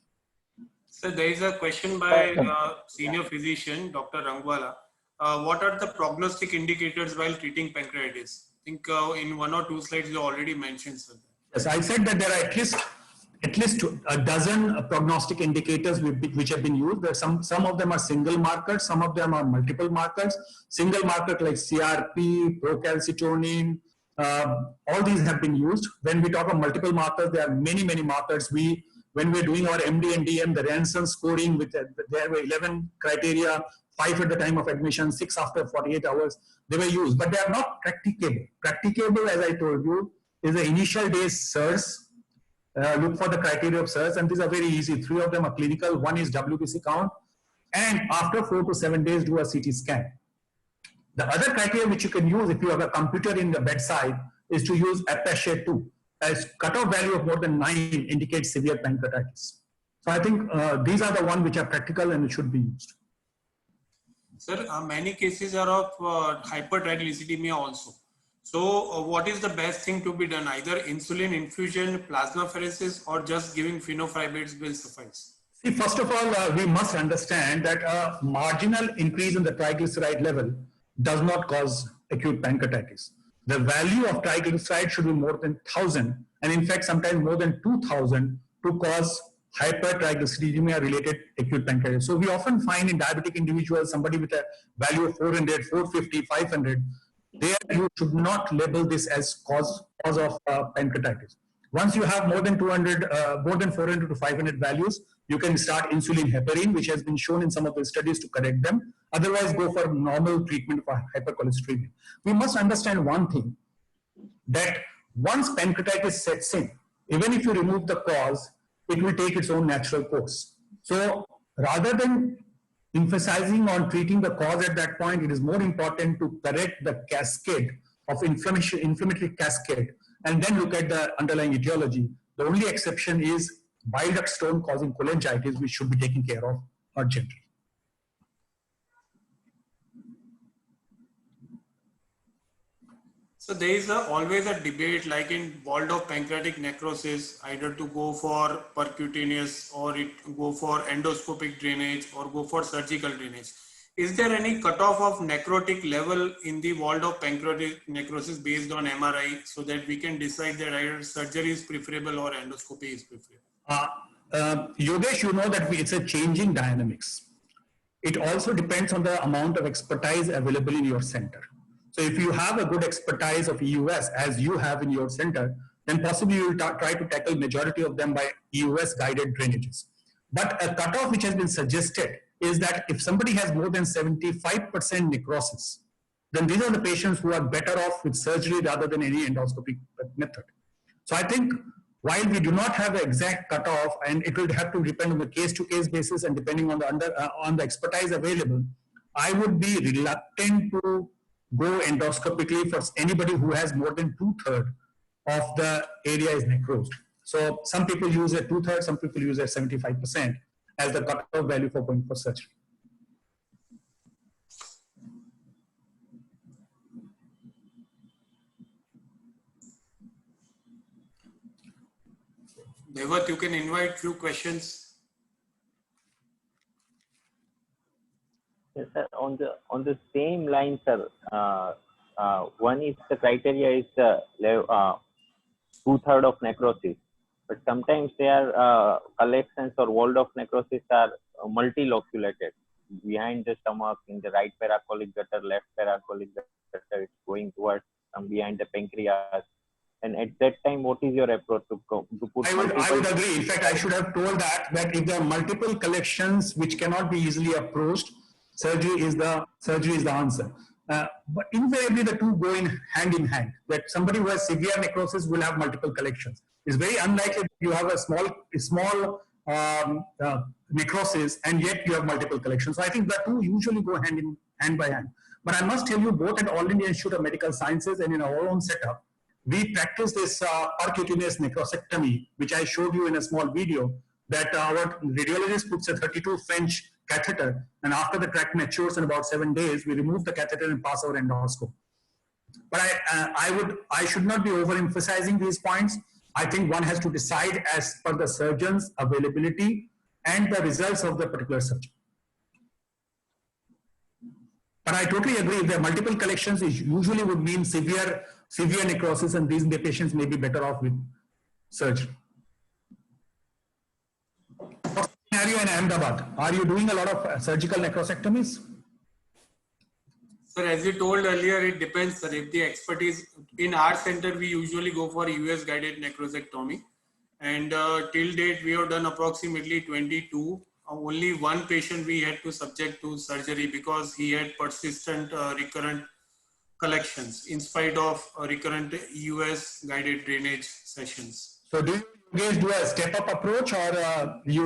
So there is a question by senior physician, Dr. Rangwala. What are the prognostic indicators while treating pancreatitis? I think in 1 or 2 slides you already mentioned something. Yes, I said that there are at least a dozen prognostic indicators which have been used. There are some of them are single markers, some of them are multiple markers. Single marker like CRP, procalcitonin, all these have been used. When we talk of multiple markers, there are many markers. When we're doing our MD and DM, the Ranson scoring, there were 11 criteria, 5 at the time of admission, 6 after 48 hours, they were used, but they are not practicable. Practicable, as I told you, is the initial days SIRS. Look for the criteria of SIRS, and these are very easy. 3 of them are clinical. 1 is WBC count, and after 4 to 7 days, do a CT scan. The other criteria which you can use if you have a computer in the bedside is to use APACHE 2. As cutoff value of more than 9 indicates severe pancreatitis. So I think these are the ones which are practical and should be used. Sir, many cases are of hypertriglyceridemia also. So what is the best thing to be done? Either insulin infusion, plasmapheresis, or just giving fenofibrates will suffice? See, first of all, we must understand that a marginal increase in the triglyceride level does not cause acute pancreatitis. The value of triglyceride should be more than 1,000, and in fact, sometimes more than 2,000 to cause hypertriglyceridemia related acute pancreatitis. So we often find in diabetic individuals, somebody with a value of 400, 450, 500, there you should not label this as cause of pancreatitis. Once you have more than 200, more than 400 to 500 values, you can start insulin heparin, which has been shown in some of the studies to correct them. Otherwise, go for normal treatment for hypercholesterolemia. We must understand one thing, that once pancreatitis sets in, even if you remove the cause, it will take its own natural course. So rather than emphasizing on treating the cause at that point, it is more important to correct the cascade of inflammatory cascade, and then look at the underlying etiology. The only exception is bile duct stone causing cholangitis, which should be taken care of urgently. So there is always a debate, like in Waldorf pancreatic necrosis, either to go for percutaneous or go for endoscopic drainage or go for surgical drainage. Is there any cutoff of necrotic level in the Waldorf pancreatic necrosis based on MRI, so that we can decide that either surgery is preferable or endoscopy is preferable? Yogesh, you know that it's a changing dynamics. It also depends on the amount of expertise available in your center. So if you have a good expertise of EUS, as you have in your center, then possibly you will try to tackle majority of them by EUS guided drainages. But a cutoff which has been suggested is that if somebody has more than 75% necrosis, then these are the patients who are better off with surgery rather than any endoscopic method. So I think while we do not have an exact cutoff, and it will have to depend on the case-to-case basis and depending on the expertise available, I would be reluctant to go endoscopically for anybody who has more than 2/3 of the area is necrosed. So some people use a 2/3, some people use a 75% as the cutoff value for going for surgery. Devat, you can invite few questions. Yes, sir. On the same line, sir. One is the criteria is 2/3 of necrosis, but sometimes there are collections or Waldorf necrosis are multiloculated behind the stomach, in the right paracolic gutter, left paracolic gutter. It's going towards behind the pancreas. And at that time, what is your approach to put? I would agree. In fact, I should have told that if there are multiple collections which cannot be easily approached, surgery is the answer. But invariably, the two go hand in hand. That somebody who has severe necrosis will have multiple collections. It's very unlikely that you have a small necrosis and yet you have multiple collections. So I think the two usually go hand by hand. But I must tell you, both at All India Institute of Medical Sciences and in our own setup, we practice this percutaneous necrosectomy, which I showed you in a small video, that our radiologist puts a 32 French catheter, and after the tract matures in about 7 days, we remove the catheter and pass our endoscope. But I should not be overemphasizing these points. I think one has to decide as per the surgeon's availability and the results of the particular surgeon. But I totally agree, if there are multiple collections, it usually would mean severe necrosis, and these patients may be better off with surgery. Scenario in Ahmedabad, are you doing a lot of surgical necrosectomies? Sir, as you told earlier, it depends, sir. If the expertise in our center, we usually go for US guided necrosectomy, and till date we have done approximately 22. Only one patient we had to subject to surgery because he had persistent recurrent collections in spite of recurrent US guided drainage sessions. So do you guys do a step-up approach, or you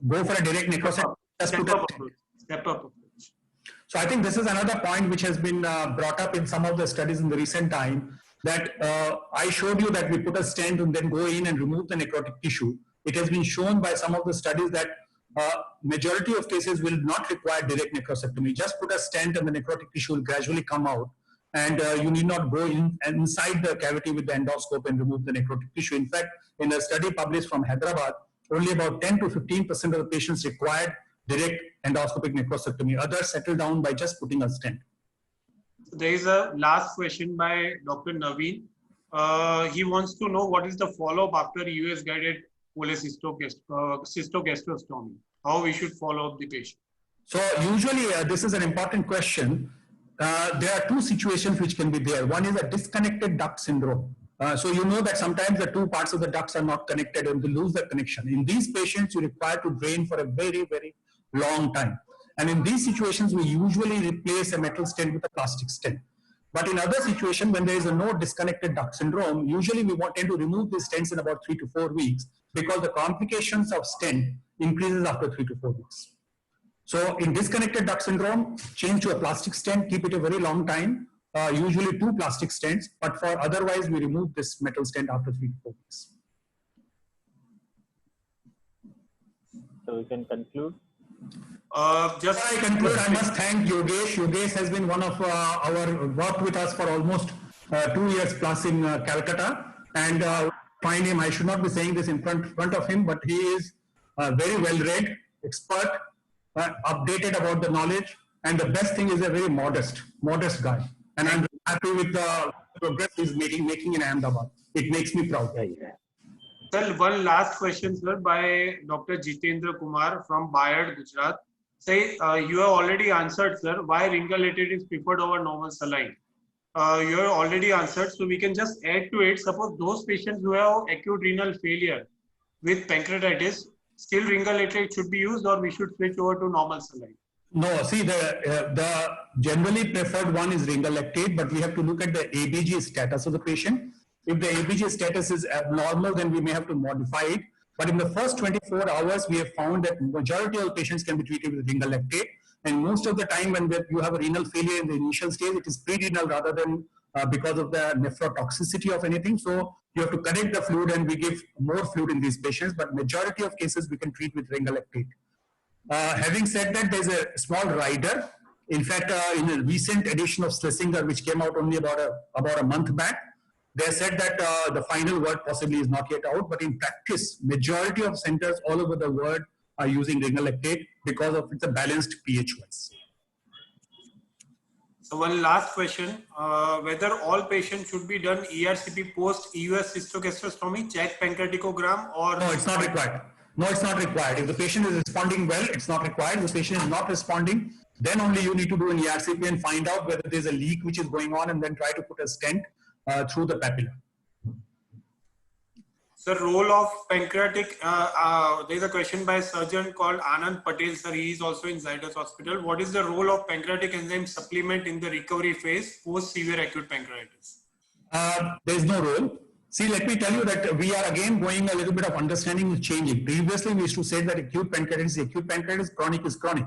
go for a direct necrosectomy? Step up approach. So I think this is another point which has been brought up in some of the studies in the recent time, that I showed you that we put a stent and then go in and remove the necrotic tissue. It has been shown by some of the studies that majority of cases will not require direct necrosectomy. Just put a stent and the necrotic tissue will gradually come out, and you need not go inside the cavity with the endoscope and remove the necrotic tissue. In fact, in a study published from Hyderabad, only about 10 to 15% of the patients required direct endoscopic necrosectomy. Others settle down by just putting a stent. There is a last question by Dr. Naveen. He wants to know what is the follow-up after US guided cystogastrostomy. How we should follow up the patient. So usually this is an important question. There are two situations which can be there. One is a disconnected duct syndrome. So you know that sometimes the two parts of the ducts are not connected and they lose the connection. In these patients, you require to drain for a very, very long time. And in these situations, we usually replace a metal stent with a plastic stent. But in other situations, when there is a no disconnected duct syndrome, usually we tend to remove these stents in about 3 to 4 weeks because the complications of stent increases after 3 to 4 weeks. So in disconnected duct syndrome, change to a plastic stent, keep it a very long time, usually 2 plastic stents, but for otherwise we remove this metal stent after 3 to 4 weeks. So we can conclude. Just Before I conclude, I must thank Yogesh. Yogesh has been one of worked with us for almost 2 years plus in Calcutta. And find him, I should not be saying this in front of him, but he is very well read, expert, updated about the knowledge. And the best thing is a very modest guy. And I'm happy with the progress he's making in Ahmedabad. It makes me proud. Sir, one last question, sir, by Dr. Jitendra Kumar from Bayard, Gujarat. Say, you have already answered, sir, why ringulated is preferred over normal saline. You have already answered, so we can just add to it. Suppose those patients who have acute renal failure with pancreatitis, still ringulated should be used, or we should switch over to normal saline. No, see, the generally preferred one is ringolactate, but we have to look at the ABG status of the patient. If the ABG status is abnormal, then we may have to modify it. But in the first 24 hours, we have found that majority of patients can be treated with ringolactate. And most of the time when you have a renal failure in the initial stage, it is pre-renal rather than because of the nephrotoxicity of anything. So you have to correct the fluid and we give more fluid in these patients. But majority of cases we can treat with ringolactate. Having said that, there's a small rider. In fact, in a recent edition of Schlesinger, which came out only about a month back, they said that the final word possibly is not yet out, but in practice, majority of centers all over the world are using ringolactate because of it's a balanced pH-wise. So one last question, whether all patients should be done ERCP post EUS cystogastrostomy, check pancreaticogram, or... No, it's not required. No, it's not required. If the patient is responding well, it's not required. If the patient is not responding, then only you need to do an ERCP and find out whether there's a leak which is going on and then try to put a stent through the papilla. The role of pancreatic, there is a question by a surgeon called Anand Patel, sir. He is also in Zydus Hospital. What is the role of pancreatic enzyme supplement in the recovery phase post severe acute pancreatitis? There is no role. See, let me tell you that we are again going a little bit of understanding is changing. Previously, we used to say that acute pancreatitis is acute pancreatitis, chronic is chronic.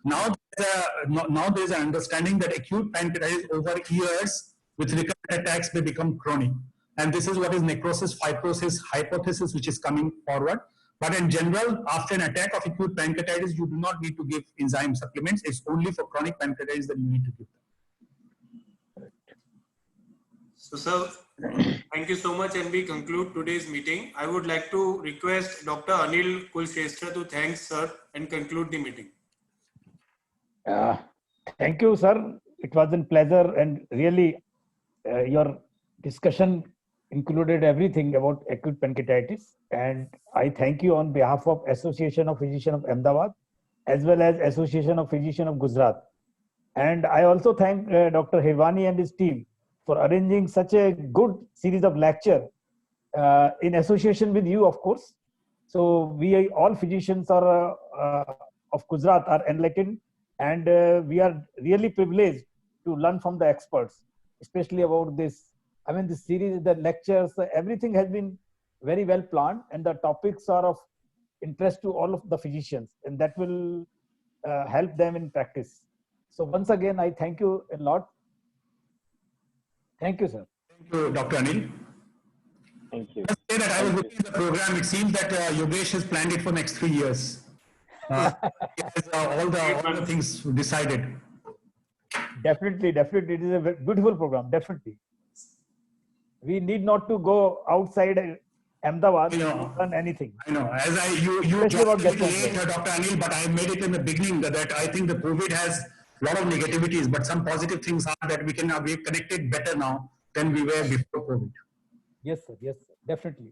Now there's an understanding that acute pancreatitis over years with recurrent attacks may become chronic. And this is what is necrosis fibrosis hypothesis, which is coming forward. But in general, after an attack of acute pancreatitis, you do not need to give enzyme supplements. It's only for chronic pancreatitis that you need to give them. So, sir, thank you so much, and we conclude today's meeting. I would like to request Dr. Anil Kulshrestha to thank sir and conclude the meeting. Thank you, sir. It was a pleasure, and really your discussion included everything about acute pancreatitis. And I thank you on behalf of Association of Physicians of Ahmedabad, as well as Association of Physicians of Gujarat. And I also thank Dr. Hirwani and his team for arranging such a good series of lecture in association with you, of course. So we all physicians are of Gujarat are enlightened, and we are really privileged to learn from the experts, especially about this. I mean, this series, the lectures, everything has been very well planned, and the topics are of interest to all of the physicians, and that will help them in practice. So once again, I thank you a lot. Thank you, sir. Thank you, Dr. Anil. Thank you. Just say that I was looking at the program. It seems that Yogesh has planned it for next 3 years. He has all the things decided. Definitely. It is a beautiful program. Definitely. We need not to go outside Ahmedabad You know. to done anything. I know, as you Especially about joined a little gastroenterology. late, Dr. Anil, but I made it in the beginning that I think the COVID has a lot of negativities, but some positive things are that we're connected better now than we were before COVID. Yes, sir. Yes, sir. Definitely.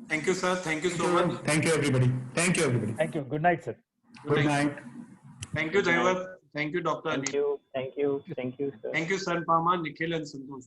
Thank you, sir. Thank you so much. Thank you, everybody. Thank you, everybody. Thank you. Good night, sir. Good night. Thank you, Jaivat. Thank you, Dr. Thank Anil. you. Thank you. Thank you, sir. Thank you, San Pama, Nikhil, and Santosh.